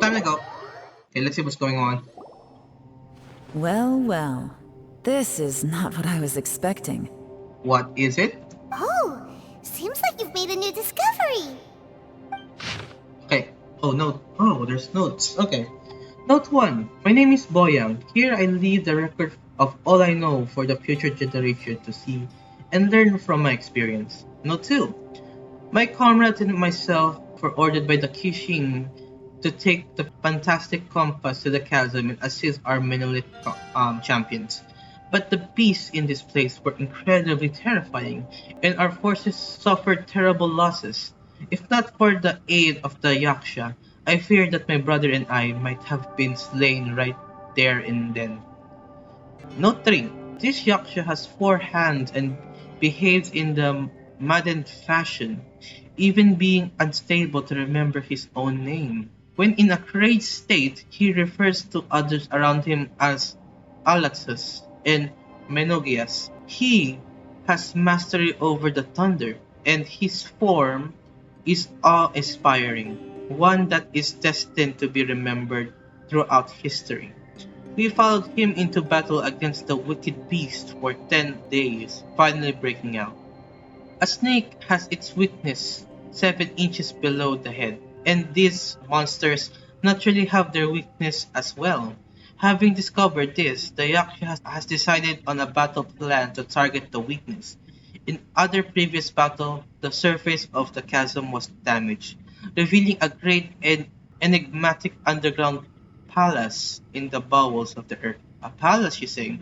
Time to go. Okay, let's see what's going on. Well, well. This is not what I was expecting. What is it? Oh, seems like you've made a new discovery. Okay. Oh, note. Oh, there's notes. Okay. Note 1. My name is Boyang. Here I leave the record of all I know for the future generation to see and learn from my experience. Note 2. My comrades and myself were ordered by the Kishin to take the fantastic compass to the chasm and assist our monolith champions. But the beasts in this place were incredibly terrifying, and our forces suffered terrible losses. If not for the aid of the Yaksha, I fear that my brother and I might have been slain right there and then. Note 3. This Yaksha has 4 hands and behaves in the maddened fashion, even being unstable to remember his own name. When in a crazed state, he refers to others around him as Alaxus and Menogias. He has mastery over the thunder, and his form is awe-inspiring, one that is destined to be remembered throughout history. We followed him into battle against the wicked beast for 10 days, finally breaking out. A snake has its weakness 7 inches below the head, and these monsters naturally have their weakness as well. Having discovered this, the Yaksha has decided on a battle plan to target the weakness. In other previous battle, the surface of the chasm was damaged, revealing a great and enigmatic underground palace in the bowels of the earth. A palace, you say?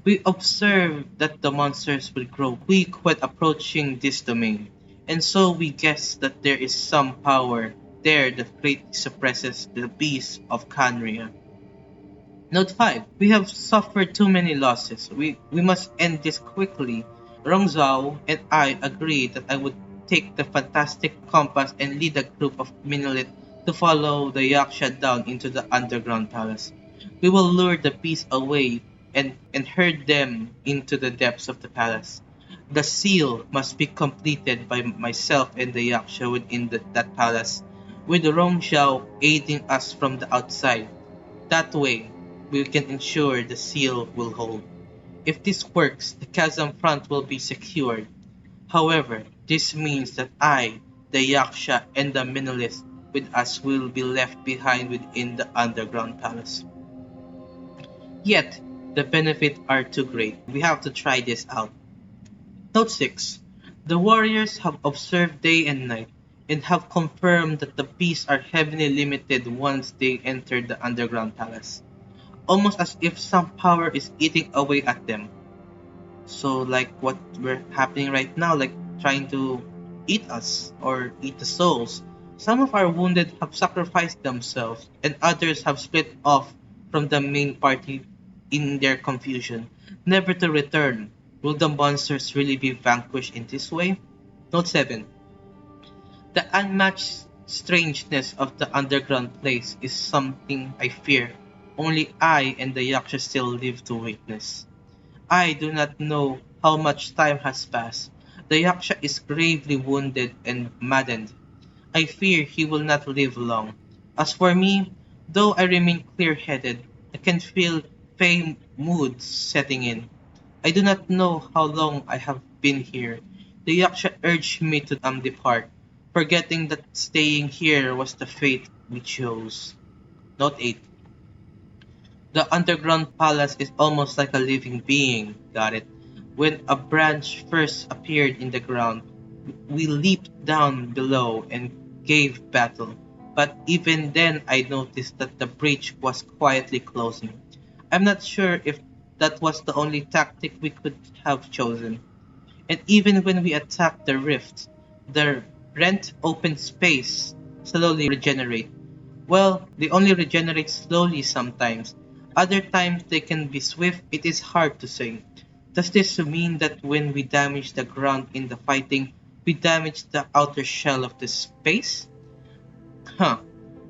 We observed that the monsters will grow weak when approaching this domain, and so we guess that there is some power there that greatly suppresses the beasts of Canria. Note 5. We have suffered too many losses. We must end this quickly. Rongzhao and I agreed that I would take the fantastic compass and lead a group of Minolith to follow the Yaksha down into the underground palace. We will lure the beasts away and herd them into the depths of the palace. The seal must be completed by myself and the Yaksha within that palace, with Rongzhao aiding us from the outside. That way, we can ensure the seal will hold. If this works, the chasm front will be secured. However, this means that I, the Yaksha, and the Minolith with us will be left behind within the underground palace. Yet, the benefits are too great. We have to try this out. Note 6. The warriors have observed day and night, and have confirmed that the beasts are heavily limited once they enter the underground palace. Almost as if some power is eating away at them. So like what we're happening right now, like trying to eat us or eat the souls. Some of our wounded have sacrificed themselves, and others have split off from the main party in their confusion, never to return. Will the monsters really be vanquished in this way? Note 7. The unmatched strangeness of the underground place is something I fear only I and the Yaksha still live to witness. I do not know how much time has passed. The Yaksha is gravely wounded and maddened. I fear he will not live long. As for me, though I remain clear-headed, I can feel fey moods setting in. I do not know how long I have been here. The Yaksha urged me to depart, forgetting that staying here was the fate we chose. Note 8. The underground palace is almost like a living being, got it? When a branch first appeared in the ground, we leaped down below and gave battle. But even then I noticed that the breach was quietly closing. I'm not sure if that was the only tactic we could have chosen. And even when we attacked the rift, the rent open space slowly regenerate. Well, they only regenerate slowly sometimes. Other times they can be swift. It is hard to say. Does this mean that when we damage the ground in the fighting, We damaged the outer shell of the space? Huh.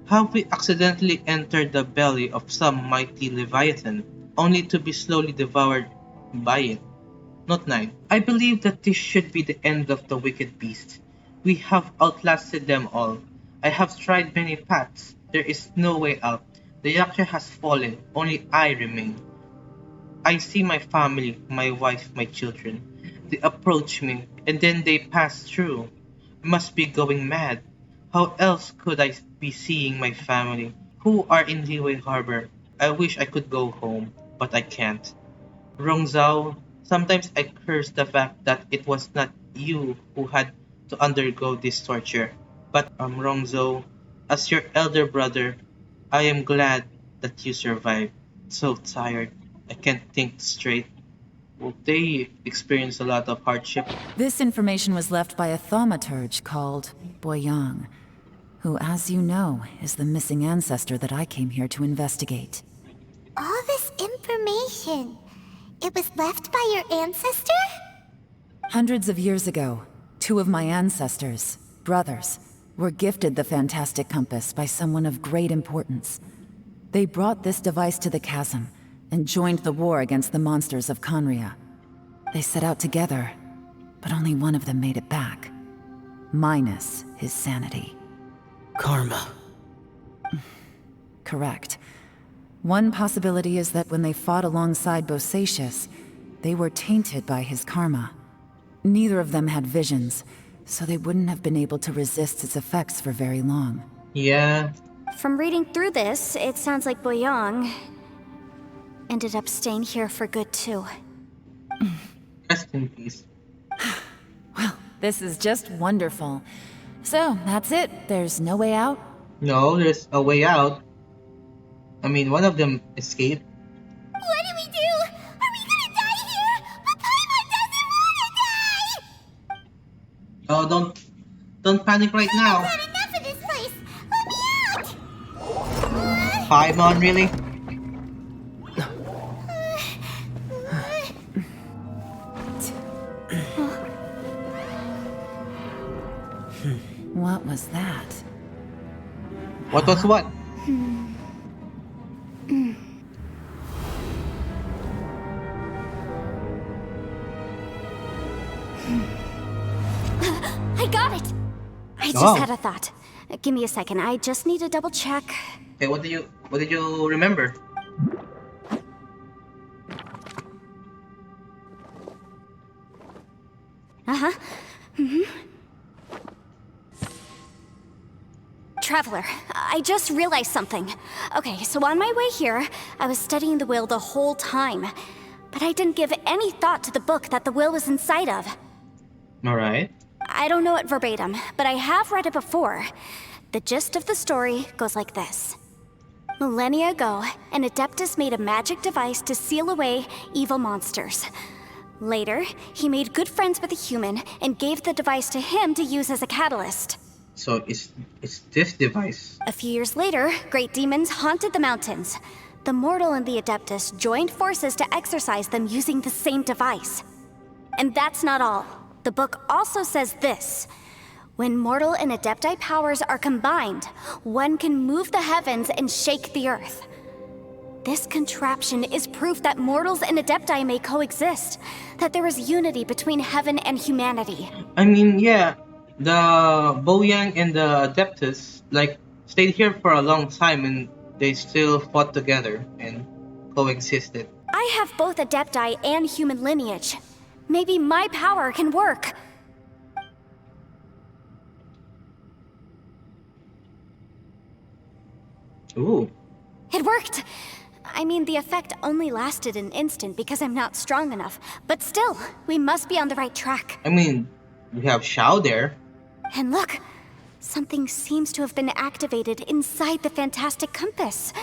Have we accidentally entered the belly of some mighty leviathan, only to be slowly devoured by it? Note 9. I believe that this should be the end of the wicked beast. We have outlasted them all. I have tried many paths. There is no way out. The Yaksha has fallen. Only I remain. I see my family, my wife, my children. They approach me, and then they pass through. I must be going mad. How else could I be seeing my family, who are in Liyue Harbor? I wish I could go home, but I can't. Rongzhao, sometimes I curse the fact that it was not you who had to undergo this torture. But Rongzhou, as your elder brother, I am glad that you survived. So tired. I can't think straight. Well, they experienced a lot of hardship. This information was left by a thaumaturge called Boyang, who, as you know, is the missing ancestor that I came here to investigate. All this information, it was left by your ancestor? Hundreds of years ago, two of my ancestors, brothers, were gifted the fantastic compass by someone of great importance. They brought this device to the chasm and joined the war against the monsters of Conria. They set out together, but only one of them made it back. Minus his sanity. Karma. Correct. One possibility is that when they fought alongside Bosacius, they were tainted by his karma. Neither of them had visions, so they wouldn't have been able to resist its effects for very long. Yeah. From reading through this, it sounds like Boyang ended up staying here for good too. Rest in peace. Well, this is just wonderful. So, that's it. There's no way out? No, there's a way out. I mean, one of them escaped. What do we do? Are we gonna die here? But Paimon doesn't wanna die! Oh, don't panic right now. I've had enough of this place! Let me out! Paimon, really? What was that? What was what? I got it! I just Oh. had a thought. Give me a second, I just need to double check. Okay, what did you remember? Uh-huh. Traveler, I just realized something. Okay, so on my way here, I was studying the will the whole time. But I didn't give any thought to the book that the will was inside of. Alright. I don't know it verbatim, but I have read it before. The gist of the story goes like this. Millennia ago, an Adeptus made a magic device to seal away evil monsters. Later, he made good friends with a human and gave the device to him to use as a catalyst. So it's this device. A few years later, great demons haunted the mountains. The mortal and the Adeptus joined forces to exorcise them using the same device. And that's not all. The book also says this. When mortal and Adepti powers are combined, one can move the heavens and shake the earth. This contraption is proof that mortals and Adepti may coexist, that there is unity between heaven and humanity. I mean, yeah, the Boyang and the Adeptus, like, stayed here for a long time and they still fought together and coexisted. I have both Adepti and human lineage. Maybe my power can work. Ooh. It worked! I mean, the effect only lasted an instant because I'm not strong enough. But still, we must be on the right track. I mean, we have Xiao there. And look, something seems to have been activated inside the fantastic compass.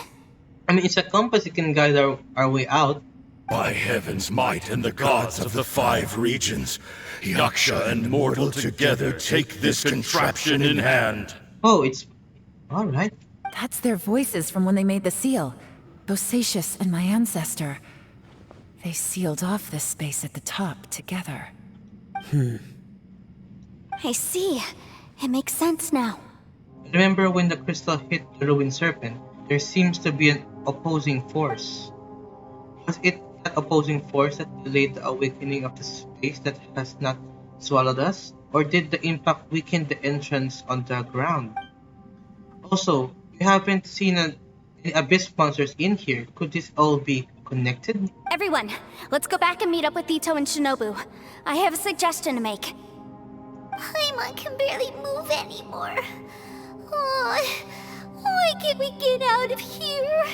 I mean, it's a compass that can guide our way out. By heaven's might and the gods of the 5 regions, Yaksha and mortal together take this contraption in hand. Oh, it's... Alright. That's their voices from when they made the seal. Bosacius and my ancestor. They sealed off this space at the top together. I see. It makes sense now. Remember when the crystal hit the ruined serpent? There seems to be an opposing force. Was it that opposing force that delayed the awakening of the space that has not swallowed us? Or did the impact weaken the entrance on the ground? Also, we haven't seen any abyss monsters in here. Could this all be connected? Everyone, let's go back and meet up with Itto and Shinobu. I have a suggestion to make. Paimon can barely move anymore. Oh, why can't we get out of here?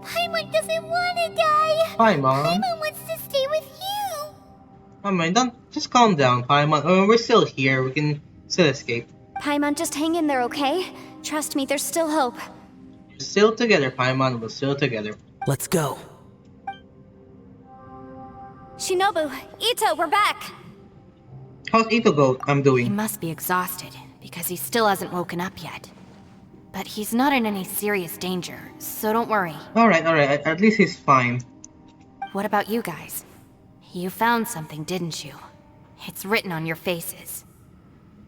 Paimon doesn't want to die. Paimon. Paimon wants to stay with you. Paimon, don't just calm down, Paimon. We're still here. We can still escape. Paimon, just hang in there, okay? Trust me, there's still hope. We're still together, Paimon. We're still together. Let's go. Shinobu, Itto, we're back! How's Itto He doing? must be exhausted, because he still hasn't woken up yet. But he's not in any serious danger, so don't worry. Alright. At least he's fine. What about you guys? You found something, didn't you? It's written on your faces.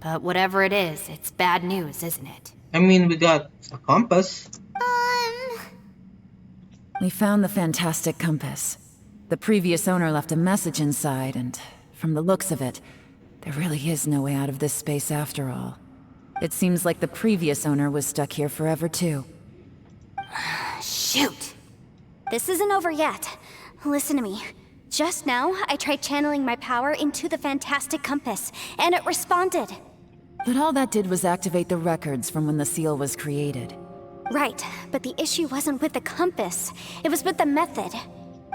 But whatever it is, it's bad news, isn't it? I mean, we got a compass. We found the fantastic compass. The previous owner left a message inside, and from the looks of it, there really is no way out of this space after all. It seems like the previous owner was stuck here forever too. Shoot! This isn't over yet. Listen to me. Just now, I tried channeling my power into the fantastic compass, and it responded. But all that did was activate the records from when the seal was created. Right, but the issue wasn't with the compass. It was with the method.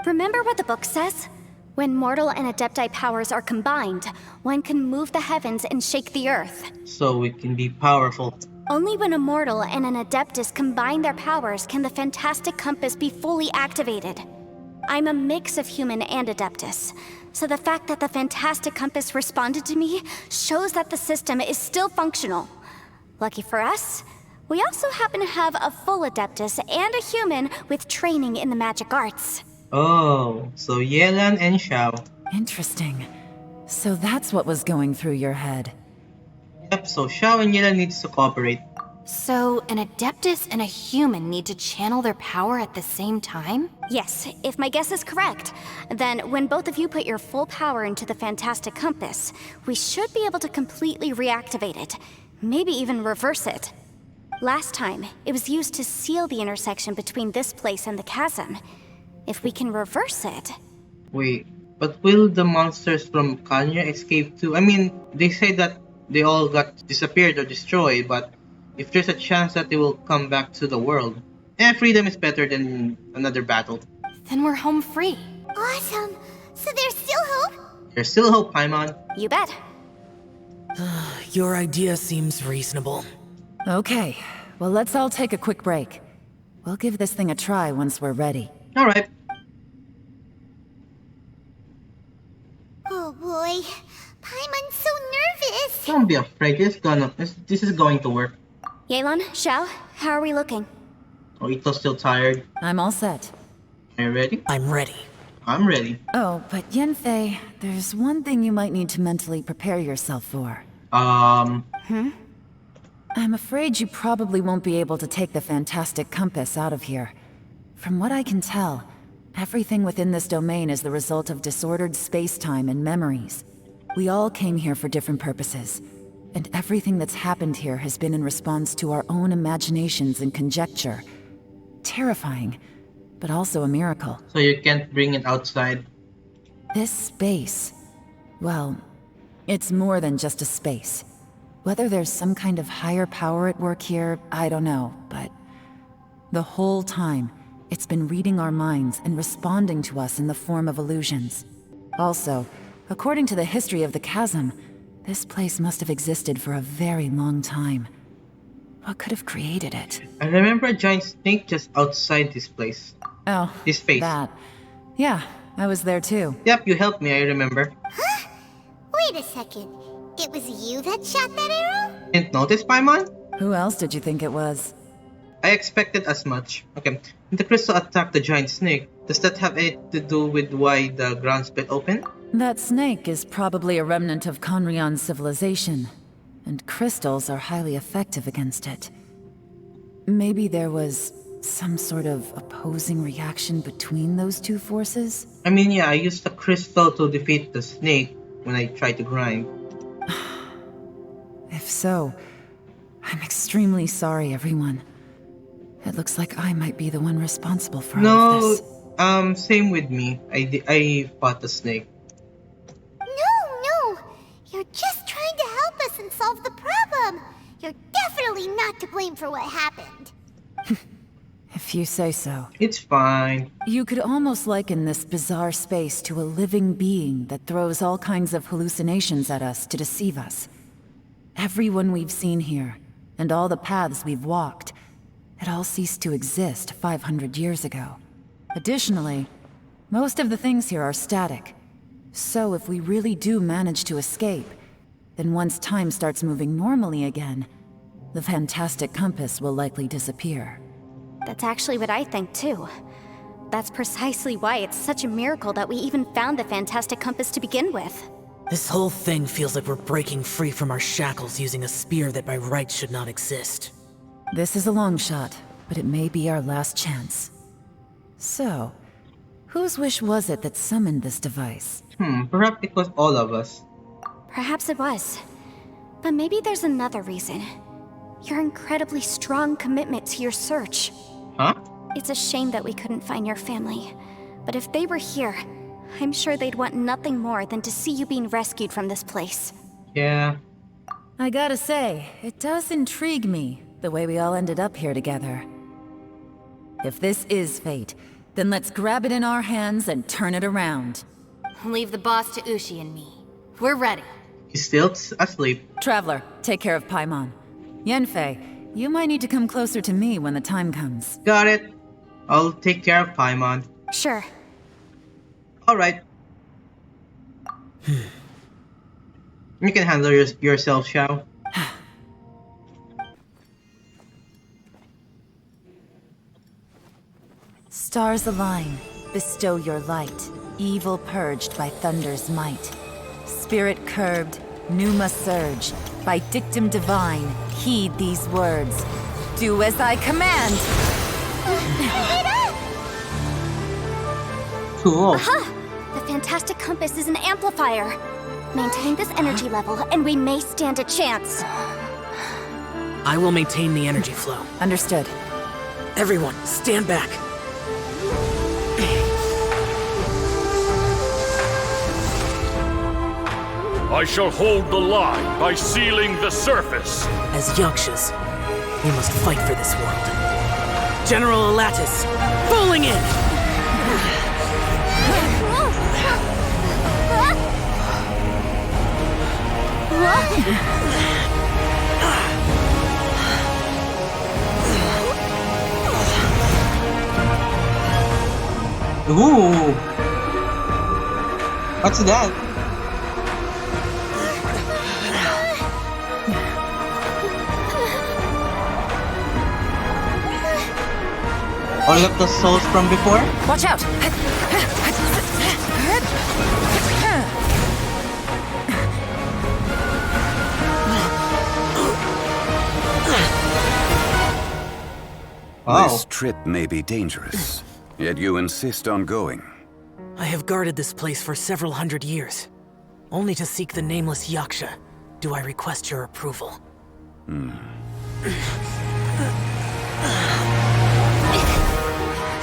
Remember what the book says? When mortal and adepti powers are combined, one can move the heavens and shake the earth. So we can be powerful. Only when a mortal and an adeptus combine their powers can the fantastic compass be fully activated. I'm a mix of human and adeptus, so the fact that the fantastic compass responded to me shows that the system is still functional. Lucky for us, we also happen to have a full adeptus and a human with training in the magic arts. Oh, so Yelan and Xiao. Interesting. So that's what was going through your head. Yep, so Xiao and Yelan needs to cooperate. So, an adeptus and a human need to channel their power at the same time? Yes, if my guess is correct, then when both of you put your full power into the fantastic compass, we should be able to completely reactivate it, maybe even reverse it. Last time, it was used to seal the intersection between this place and the chasm. If we can reverse it... Wait, but will the monsters from Kanya escape too? I mean, they say that they all got disappeared or destroyed, but if there's a chance that they will come back to the world, freedom is better than another battle. Then we're home free. Awesome. So there's still hope? There's still hope, Paimon. You bet. Your idea seems reasonable. Okay, well let's all take a quick break. We'll give this thing a try once we're ready. Alright. Oh boy. Paimon's so nervous. Don't be afraid, this is going to work. Yelan, Xiao, how are we looking? Oh, Itto's still tired. I'm all set. Are you ready? I'm ready. I'm ready. Oh, but Yanfei, there's one thing you might need to mentally prepare yourself for. Um, I'm afraid you probably won't be able to take the fantastic compass out of here. From what I can tell, everything within this domain is the result of disordered space-time and memories. We all came here for different purposes, and everything that's happened here has been in response to our own imaginations and conjecture. Terrifying, but also a miracle. so you can't bring it outside. This space, well, it's more than just a space. Whether there's some kind of higher power at work here, I don't know, but the whole time, it's been reading our minds and responding to us in the form of illusions. Also, according to the history of the chasm, this place must have existed for a very long time. What could have created it? I remember a giant snake just outside this place. Oh, This space. that. Yeah, I was there too. Yep, you helped me, I remember. Wait a second. It was you that shot that arrow? Didn't notice, Paimon? Who else did you think it was? I expected as much. Okay, when the crystal attacked the giant snake, does that have anything to do with why the ground split open? That snake is probably a remnant of Conrian's civilization. and crystals are highly effective against it. Maybe there was some sort of opposing reaction between those two forces? I mean, yeah, I used the crystal to defeat the snake when I tried to grind. If so, I'm extremely sorry, everyone. It looks like I might be the one responsible for all of this. No, same with me. I fought the snake. No! You're just trying to help us and solve the problem! You're definitely not to blame for what happened. If you say so. It's fine. You could almost liken this bizarre space to a living being that throws all kinds of hallucinations at us to deceive us. Everyone we've seen here, and all the paths we've walked, it all ceased to exist 500 years ago. Additionally, most of the things here are static. So if we really do manage to escape, then once time starts moving normally again, the fantastic compass will likely disappear. That's actually what I think too. That's precisely why it's such a miracle that we even found the fantastic compass to begin with. This whole thing feels like we're breaking free from our shackles using a spear that by rights should not exist. This is a long shot, but it may be our last chance. So, whose wish was it that summoned this device? Perhaps it was all of us. Perhaps it was. But maybe there's another reason. Your incredibly strong commitment to your search. Huh? It's a shame that we couldn't find your family. But if they were here, I'm sure they'd want nothing more than to see you being rescued from this place. Yeah. I gotta say, it does intrigue me, the way we all ended up here together. If this is fate, then let's grab it in our hands and turn it around. Leave the boss to Ushi and me. We're ready. He's still asleep. Traveler, take care of Paimon. Yanfei, you might need to come closer to me when the time comes. Got it. I'll take care of Paimon. Sure. Alright. You can handle yourself, Xiao. Stars align, bestow your light, evil purged by thunder's might. Spirit curbed, pneuma surge, by dictum divine, heed these words. Do as I command! Cool. Aha! The fantastic compass is an amplifier. Maintain this energy level, and we may stand a chance. I will maintain the energy flow. Understood. Everyone, stand back. I shall hold the line by sealing the surface. As Yakshas, we must fight for this world. General Alatus, falling in! Ooh. What's that? All of the souls from before? Watch out! Oh. This trip may be dangerous, yet you insist on going. I have guarded this place for several hundred years. Only to seek the nameless Yaksha do I request your approval.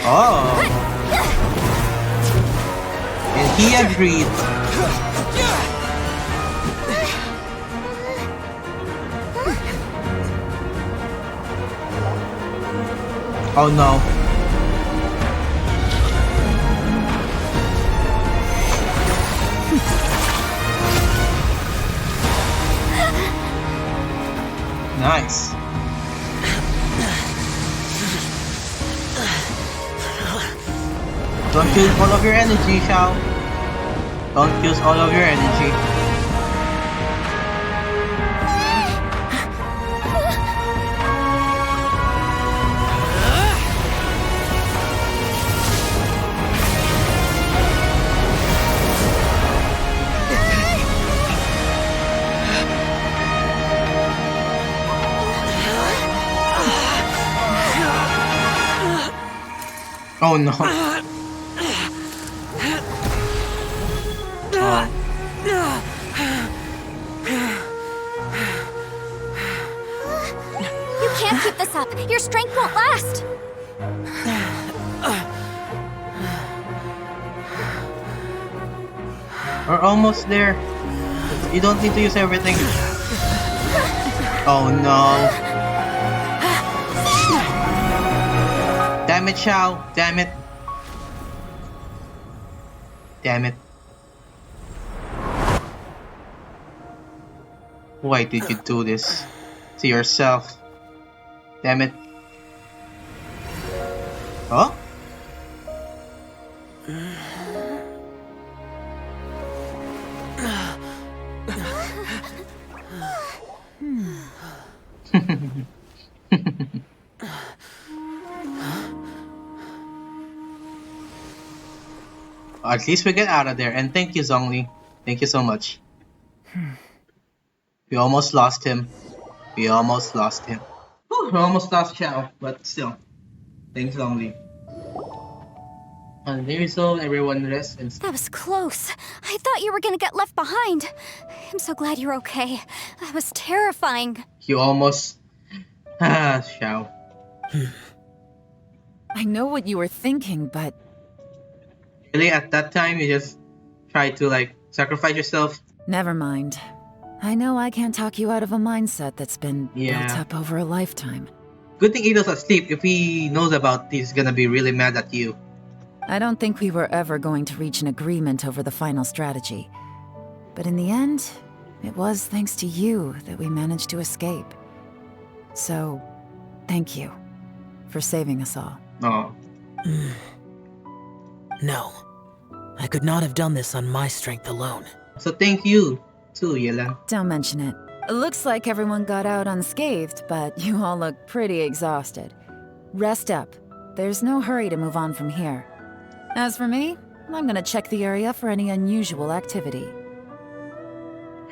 Oh. And he agreed. Oh no. Nice. Don't use all of your energy, Xiao. Don't use all of your energy. Oh no. You can't keep this up. Your strength won't last. We're almost there. You don't need to use everything. Oh no. Damn it, Xiao. Damn it. Damn it. Why did you do this to yourself? Damn it. Huh? At least we get out of there, and thank you, Zhongli. Thank you so much. We almost lost him. We almost lost him. Whew, we almost lost Xiao, but still. Thanks, Zhongli. And there so everyone rests and That was close. I thought you were gonna get left behind. I'm so glad you're okay. That was terrifying. you almost Xiao. I know what you were thinking, but Really, at that time you just try to like sacrifice yourself? never mind. I know I can't talk you out of a mindset that's been Yeah. built up over a lifetime. Good thing Itto's asleep. If he knows about this, he's gonna be really mad at you. I don't think we were ever going to reach an agreement over the final strategy. But in the end, it was thanks to you that we managed to escape. So, thank you for saving us all. Oh. No. I could not have done this on my strength alone. So thank you too, Yelan. Don't mention it. It looks like everyone got out unscathed, but you all look pretty exhausted. Rest up. There's no hurry to move on from here. As for me, I'm gonna check the area for any unusual activity.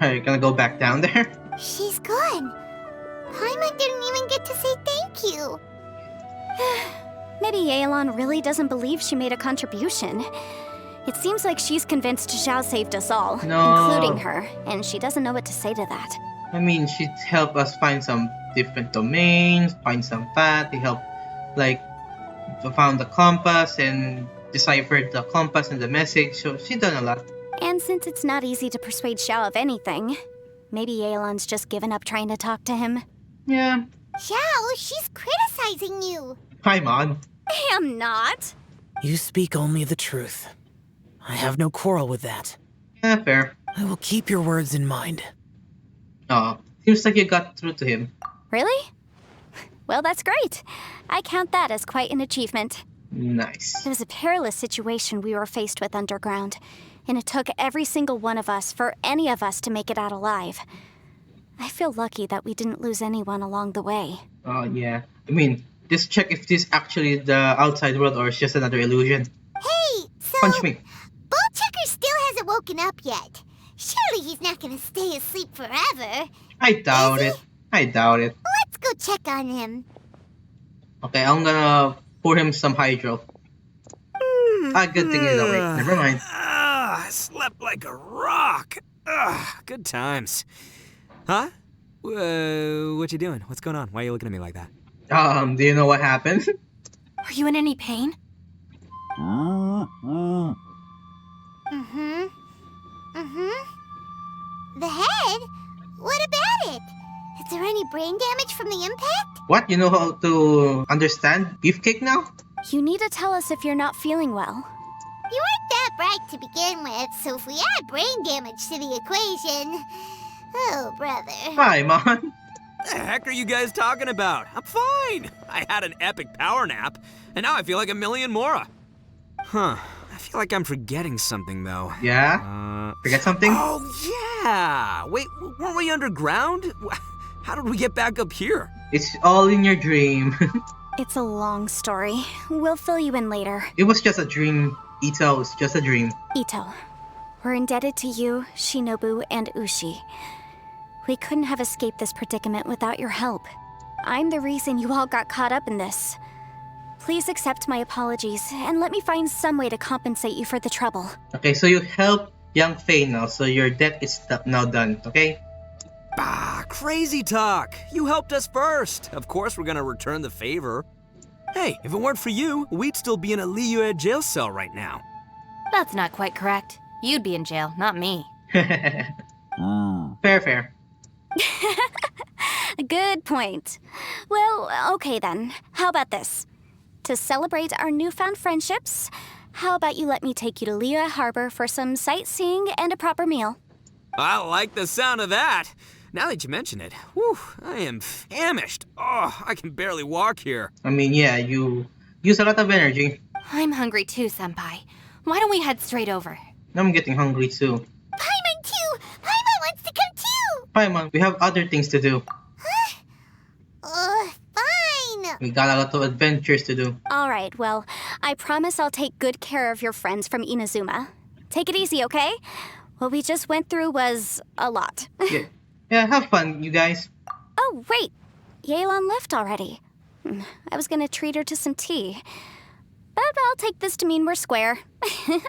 Are you gonna go back down there? She's gone. Paimon didn't even get to say thank you. Maybe Yelan really doesn't believe she made a contribution. It seems like she's convinced Xiao saved us all, No. including her, and she doesn't know what to say to that. I mean, she'd help us find some different domains, find some path. They help, like, found the compass and deciphered the compass and the message. So she's done a lot. And since it's not easy to persuade Xiao of anything, maybe Yelan's just given up trying to talk to him. Yeah. Xiao, she's criticizing you. Paimon. I am not. You speak only the truth. I have no quarrel with that. Yeah, fair. I will keep your words in mind. Oh, seems like you got through to him. Really? Well, that's great. I count that as quite an achievement. Nice. It was a perilous situation we were faced with underground, and it took every single one of us for any of us to make it out alive. I feel lucky that we didn't lose anyone along the way. Oh, yeah. I mean, just check if this actually the outside world or it's just another illusion. Hey, so Punch me. Bullchecker still hasn't woken up yet. Surely he's not gonna stay asleep forever. I doubt it. I doubt it. Let's go check on him. Okay, I'm gonna pour him some hydro. Good thing he's awake. Never mind. I slept like a rock. Good times. Huh? What you doing? What's going on? Why are you looking at me like that? Do you know what happened? Are you in any pain? The head? What about it? Is there any brain damage from the impact? What? You know how to understand beefcake now? You need to tell us if you're not feeling well. You weren't that bright to begin with, so if we add brain damage to the equation... Oh, brother. Hi, Mon. The heck are you guys talking about? I'm fine. I had an epic power nap, and now I feel like a million more. Huh. I feel like I'm forgetting something, though. Yeah? Forget something? Oh, yeah. Wait, weren't we underground? How did we get back up here? It's all in your dream. It's a long story. We'll fill you in later. It was just a dream. Itto, it's just a dream. Itto, we're indebted to you, Shinobu, and Ushi. We couldn't have escaped this predicament without your help. I'm the reason you all got caught up in this. Please accept my apologies, and let me find some way to compensate you for the trouble. Okay, so you help young Faye now, so your debt is now done, okay? Bah, crazy talk. You helped us first. Of course we're gonna return the favor. Hey, if it weren't for you, we'd still be in a Liyue jail cell right now. That's not quite correct. You'd be in jail, not me. Fair. Good point. Well, okay then. How about this? To celebrate our newfound friendships, how about you let me take you to Liyue Harbor for some sightseeing and a proper meal? I like the sound of that. Now that you mention it, whew, I am famished. Oh, I can barely walk here. I mean, yeah, you use a lot of energy. I'm hungry too, Senpai. Why don't we head straight over? I'm getting hungry too. Paimon too! Paimon wants to come too! Paimon, we have other things to do. Fine! We got a lot of adventures to do. Alright, well, I promise I'll take good care of your friends from Inazuma. Take it easy, okay? What we just went through was a lot. Yeah, have fun, you guys. Oh, wait! Yelan left already. I was gonna treat her to some tea. But I'll take this to mean we're square.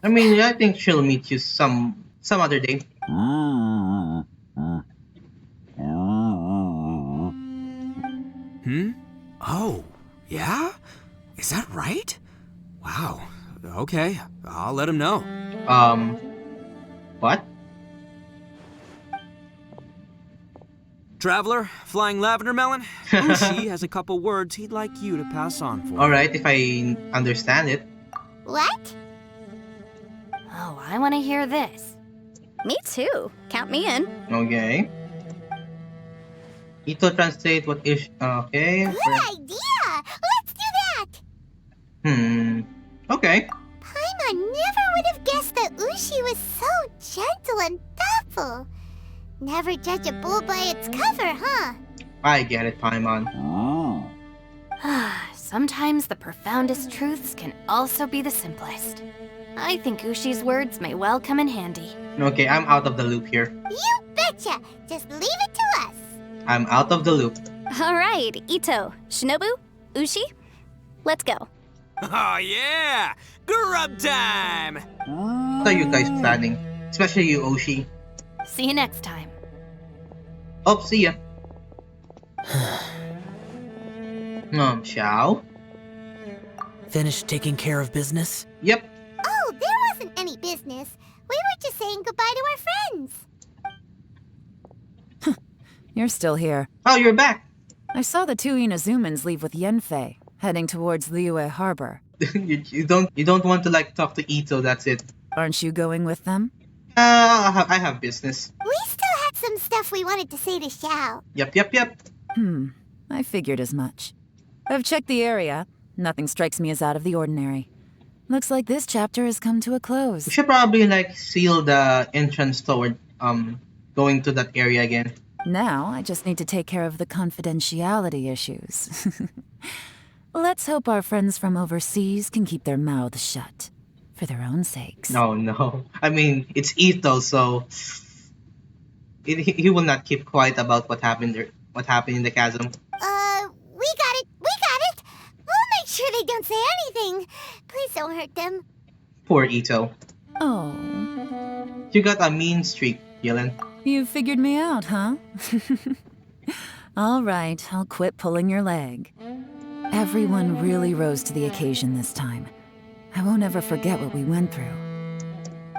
I mean, I think she'll meet you some other day. Oh, yeah? Is that right? Wow. Okay, I'll let him know. What? Traveler, flying lavender melon, Ushi has a couple words he'd like you to pass on for. Alright, if I understand it. What? Oh, I want to hear this. Me too. Count me in. Okay. Itto translate what is... Okay. Good idea! Let's do that! Okay. Paimon never would have guessed that Ushi was so gentle and thoughtful. Never judge a bull by its cover, huh? I get it, Paimon. Sometimes the profoundest truths can also be the simplest. I think Ushi's words may well come in handy. Okay, I'm out of the loop here. You betcha! Just leave it to us! I'm out of the loop. Alright, Itto, Shinobu, Ushi, let's go. Oh yeah! Grub time! What are you guys planning? Especially you, Oshi. See you next time. Oh, see ya. Xiao? Finished taking care of business? Yep. Oh, there wasn't any business. We were just saying goodbye to our friends. You're still here. Oh, you're back. I saw the two Inazumans leave with Yenfei, heading towards Liyue Harbor. you don't want to like talk to Itto, that's it. Aren't you going with them? I have business. We still had some stuff we wanted to say to Xiao. Yep. I figured as much. I've checked the area. Nothing strikes me as out of the ordinary. Looks like this chapter has come to a close. We should probably like seal the entrance toward going to that area again. Now, I just need to take care of the confidentiality issues. Let's hope our friends from overseas can keep their mouths shut. For their own sakes. No. I mean, it's Itto, so... He will not keep quiet about what happened in the chasm. We got it! We'll make sure they don't say anything. Please don't hurt them. Poor Itto. Oh. You got a mean streak, Yellen. You figured me out, huh? All right, I'll quit pulling your leg. Everyone really rose to the occasion this time. I won't ever forget what we went through.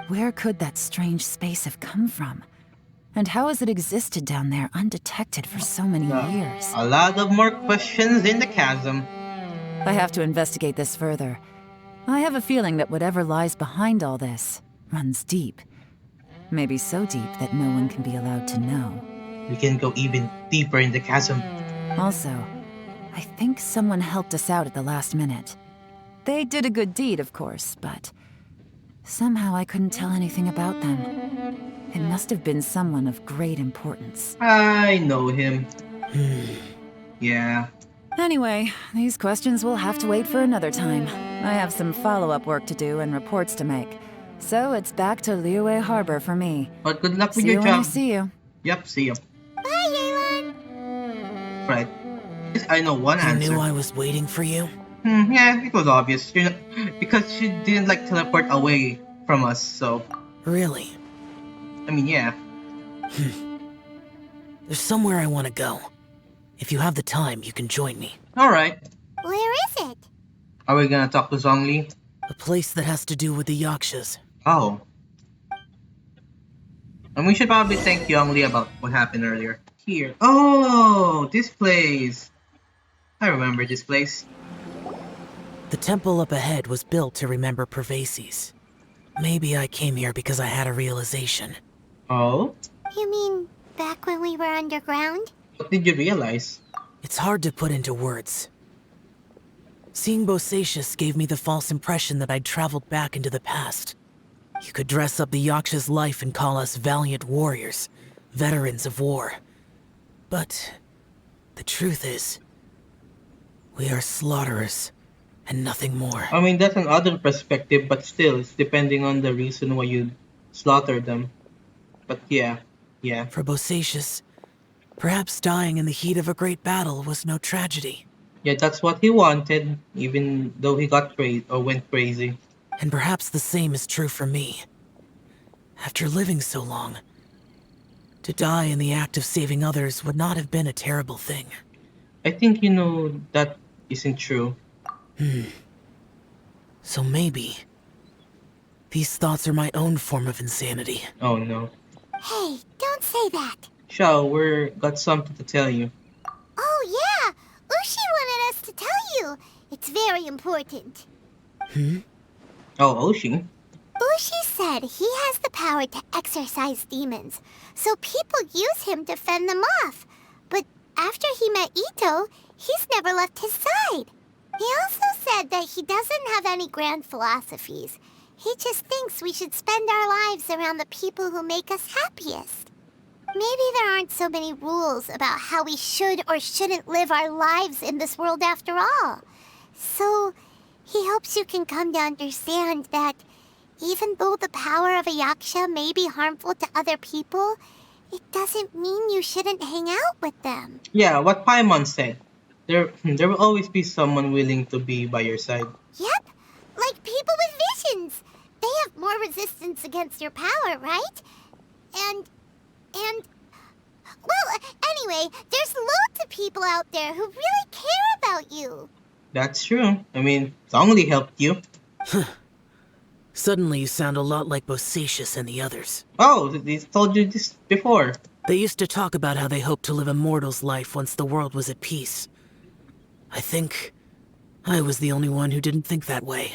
Where could that strange space have come from? And how has it existed down there undetected for so many years? A lot of more questions in the chasm. I have to investigate this further. I have a feeling that whatever lies behind all this runs deep. Maybe so deep that no one can be allowed to know. We can go even deeper in the chasm. Also, I think someone helped us out at the last minute. They did a good deed, of course, but somehow I couldn't tell anything about them. It must have been someone of great importance. I know him. Yeah. Anyway, these questions will have to wait for another time. I have some follow-up work to do and reports to make. So it's back to Liyue Harbor for me. But good luck with See your you when I job. see you. Yep, see you. Bye, Yelan! Right. I know one You answer. knew I was waiting for you? Yeah, it was obvious. Because she didn't like teleport away from us. So, Really? I mean, yeah. There's somewhere I want to go. If you have the time, you can join me. All right. Where is it? Are we gonna talk to Zhongli? A place that has to do with the Yakshas. Oh. And we should probably thank Yongli about what happened earlier. Here. Oh, this place. I remember this place. The temple up ahead was built to remember Pervases. Maybe I came here because I had a realization. Oh? You mean back when we were underground? What did you realize? It's hard to put into words. Seeing Bosacius gave me the false impression that I'd traveled back into the past. You could dress up the Yaksha's life and call us valiant warriors, veterans of war. But the truth is, we are slaughterers, and nothing more. I mean, that's another perspective, but still, it's depending on the reason why you slaughter them. But yeah. For Bosacius, perhaps dying in the heat of a great battle was no tragedy. Yeah, that's what he wanted, even though he got crazy or went crazy. And perhaps the same is true for me. After living so long, to die in the act of saving others would not have been a terrible thing. I think that isn't true. So maybe these thoughts are my own form of insanity. Oh no. Hey, don't say that. Xiao, we got something to tell you. Oh yeah, Ushi wanted us to tell you. It's very important. Oh, Oshi? Ushi said he has the power to exorcise demons, so people use him to fend them off. But after he met Itto, he's never left his side. He also said that he doesn't have any grand philosophies. He just thinks we should spend our lives around the people who make us happiest. Maybe there aren't so many rules about how we should or shouldn't live our lives in this world after all. So, he hopes you can come to understand that even though the power of a Yaksha may be harmful to other people, it doesn't mean you shouldn't hang out with them. Yeah, what Paimon said. There will always be someone willing to be by your side. Yep, like people with visions. They have more resistance against your power, right? And... Well, anyway, there's loads of people out there who really care about you. That's true. I mean, Zhongli helped you. Suddenly you sound a lot like Bosacius and the others. Oh, they told you this before. They used to talk about how they hoped to live a mortal's life once the world was at peace. I think I was the only one who didn't think that way.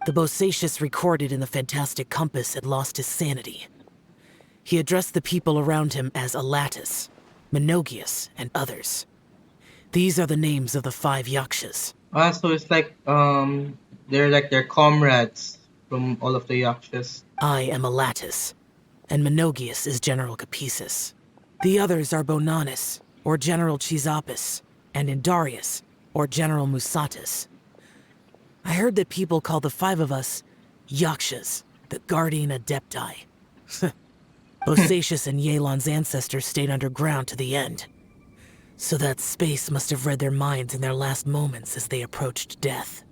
The Bosacius recorded in the Fantastic Compass had lost his sanity. He addressed the people around him as Alatus, Menogius, and others. These are the names of the 5 Yakshas. So it's like, they're like their comrades from all of the Yakshas. I am Alatus, and Menogius is General Capisis. The others are Bonanis, or General Chisapis, and Indarius, or General Musatus. I heard that people call the 5 of us Yakshas, the Guardian Adepti. Bosacius and Yelan's ancestors stayed underground to the end. So that space must have read their minds in their last moments as they approached death.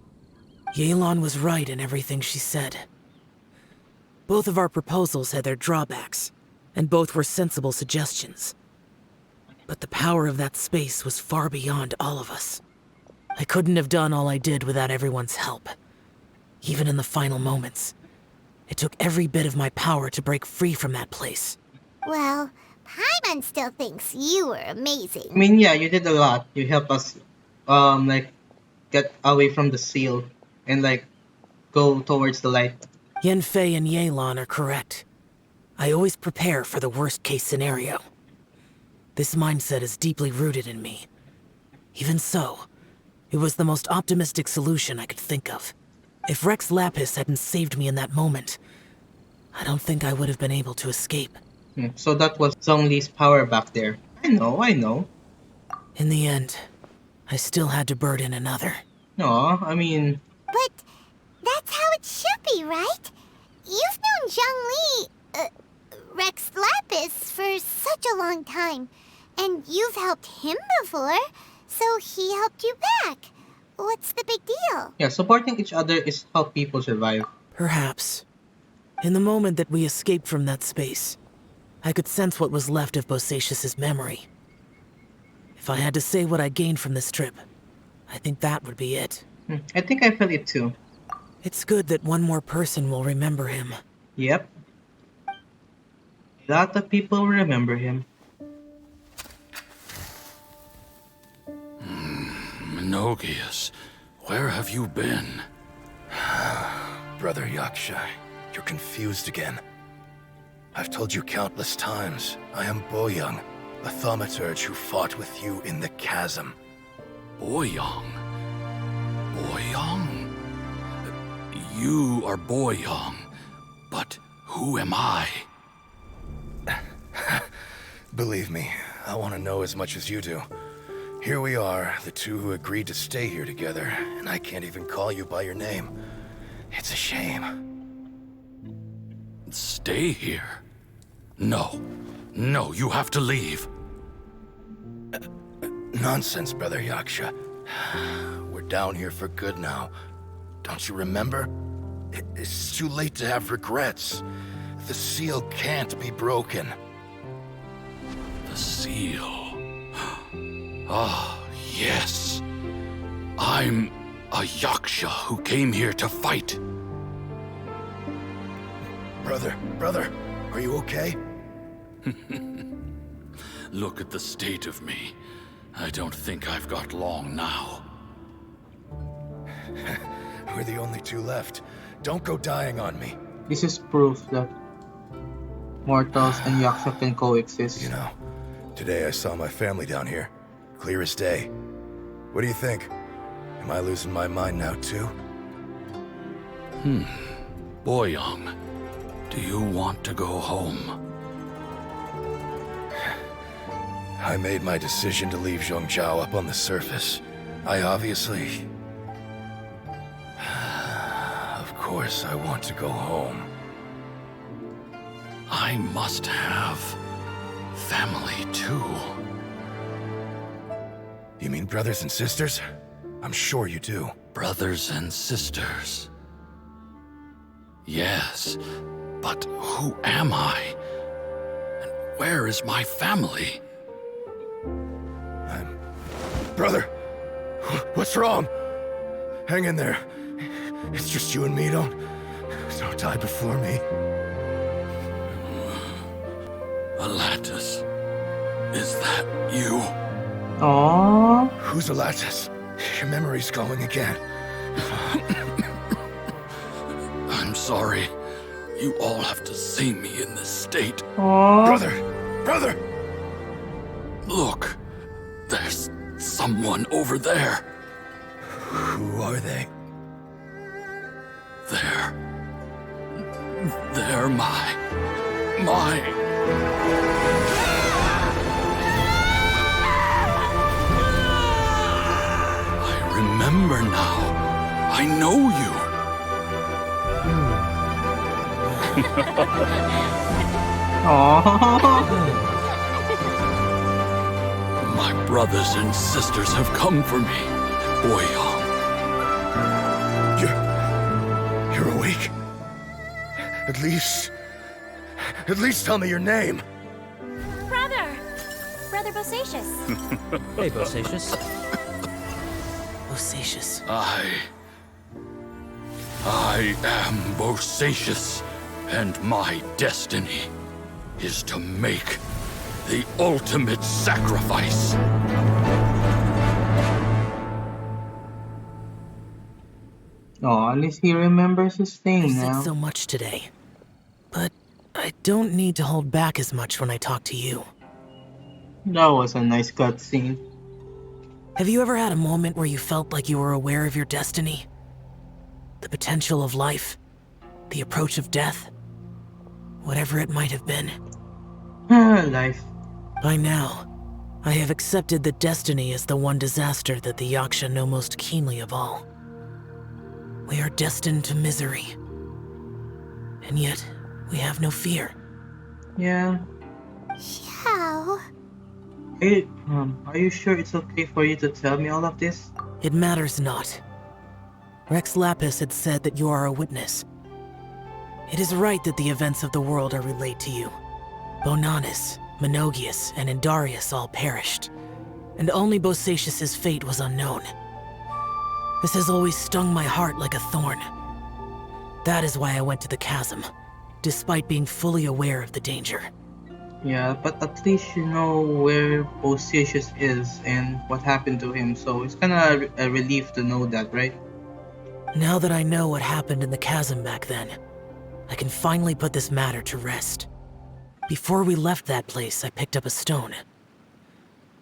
Yelan was right in everything she said. Both of our proposals had their drawbacks, and both were sensible suggestions. But the power of that space was far beyond all of us. I couldn't have done all I did without everyone's help. Even in the final moments, it took every bit of my power to break free from that place. Well, Paimon still thinks you were amazing. I mean, yeah, you did a lot. You helped us, get away from the seal and, go towards the light. Yanfei and Yelan are correct. I always prepare for the worst-case scenario. This mindset is deeply rooted in me. Even so, it was the most optimistic solution I could think of. If Rex Lapis hadn't saved me in that moment, I don't think I would have been able to escape. So that was Zhongli's power back there. I know. In the end, I still had to burden another. No, I mean... But that's how it should be, right? You've known Zhongli, Rex Lapis, for such a long time. And you've helped him before, so he helped you back. What's the big deal? Yeah, supporting each other is how people survive. Perhaps. In the moment that we escaped from that space, I could sense what was left of Bosacius's memory. If I had to say what I gained from this trip, I think that would be it. I think I felt it too. It's good that one more person will remember him. Yep. A lot of people remember him. Menogias, where have you been? Brother Yaksha, you're confused again. I've told you countless times, I am Boyoung, the thaumaturge who fought with you in the chasm. Boyoung? Boyoung? You are Boyoung, but who am I? Believe me, I want to know as much as you do. Here we are, the two who agreed to stay here together, and I can't even call you by your name. It's a shame. Stay here? No. No, you have to leave. Nonsense, Brother Yaksha. We're down here for good now. Don't you remember? It's too late to have regrets. The seal can't be broken. The seal. Ah, yes. I'm a Yaksha who came here to fight. Brother, are you okay? Look at the state of me. I don't think I've got long now. We're the only two left. Don't go dying on me. This is proof that mortals and Yaksha can coexist. You know, today I saw my family down here. Clear as day. What do you think? Am I losing my mind now too? Boyoung, do you want to go home? I made my decision to leave Zhongzhou up on the surface. I obviously... Of course I want to go home. I must have family too. You mean brothers and sisters? I'm sure you do. Brothers and sisters. Yes, but who am I? And where is my family? Brother! What's wrong? Hang in there. It's just you and me, don't die before me. Alatus, is that you? Aww. Who's Alatus? Your memory's going again. I'm sorry. You all have to see me in this state. Aww. Brother! Look, there's someone over there. Who are they? They're my... I remember now. I know you. Aww. My brothers and sisters have come for me, Boyoung. You're awake? At least tell me your name. Brother Bosacius. Hey, Bosacius. Bosacius. I am Bosacius, and my destiny is to make the ultimate sacrifice. Oh, at least he remembers his I thing said now. so much today, but I don't need to hold back as much when I talk to you. That was a nice cutscene. Have you ever had a moment where you felt like you were aware of your destiny? The potential of life? The approach of death? Whatever it might have been. Life. By now, I have accepted that destiny is the one disaster that the Yaksha know most keenly of all. We are destined to misery. And yet, we have no fear. Yeah. Xiao. Hey, are you sure it's okay for you to tell me all of this? It matters not. Rex Lapis had said that you are a witness. It is right that the events of the world are relayed to you. Bonanis, Menogius, and Indarius all perished, and only Bosacius' fate was unknown. This has always stung my heart like a thorn. That is why I went to the chasm, despite being fully aware of the danger. Yeah, but at least you know where Bosacius is and what happened to him, so it's kinda a relief to know that, right? Now that I know what happened in the chasm back then, I can finally put this matter to rest. Before we left that place, I picked up a stone.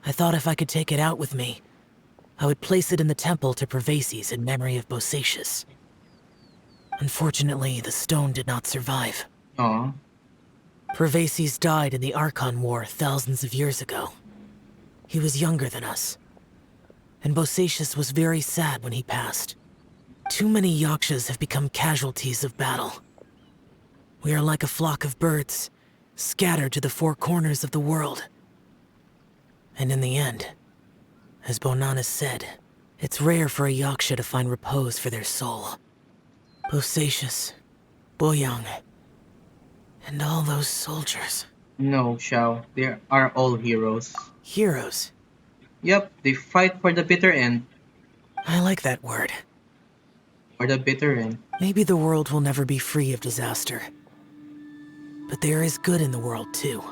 I thought if I could take it out with me, I would place it in the temple to Pervases in memory of Bosacius. Unfortunately, the stone did not survive. Aw. Pervases died in the Archon War thousands of years ago. He was younger than us, and Bosacius was very sad when he passed. Too many Yakshas have become casualties of battle. We are like a flock of birds, scattered to the four corners of the world. And in the end, as Bonanis said, it's rare for a Yaksha to find repose for their soul. Bosacius, Boyang, and all those soldiers. No, Xiao. They are all heroes. Heroes. Yep, they fight for the bitter end. I like that word. For the bitter end. Maybe the world will never be free of disaster. But there is good in the world, too.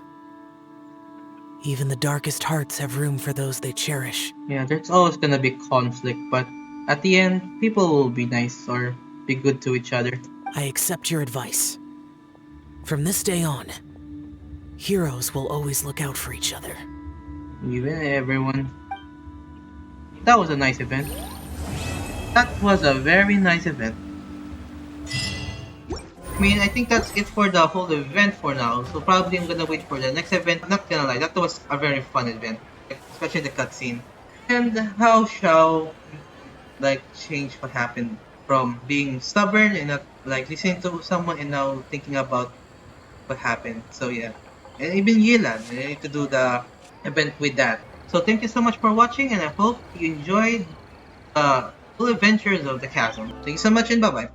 Even the darkest hearts have room for those they cherish. Yeah, there's always gonna be conflict, but at the end, people will be nice or be good to each other. I accept your advice. From this day on, heroes will always look out for each other. Even everyone. That was a nice event. That was a very nice event. I mean, I think that's it for the whole event for now. So probably I'm gonna wait for the next event. Not gonna lie, that was a very fun event, especially the cutscene and how Xiao like changed what happened from being stubborn and not like listening to someone and now thinking about what happened. So yeah, and even Yelan, I need to do the event with that. So thank you so much for watching, and I hope you enjoyed the full adventures of the chasm. Thank you so much, and bye bye.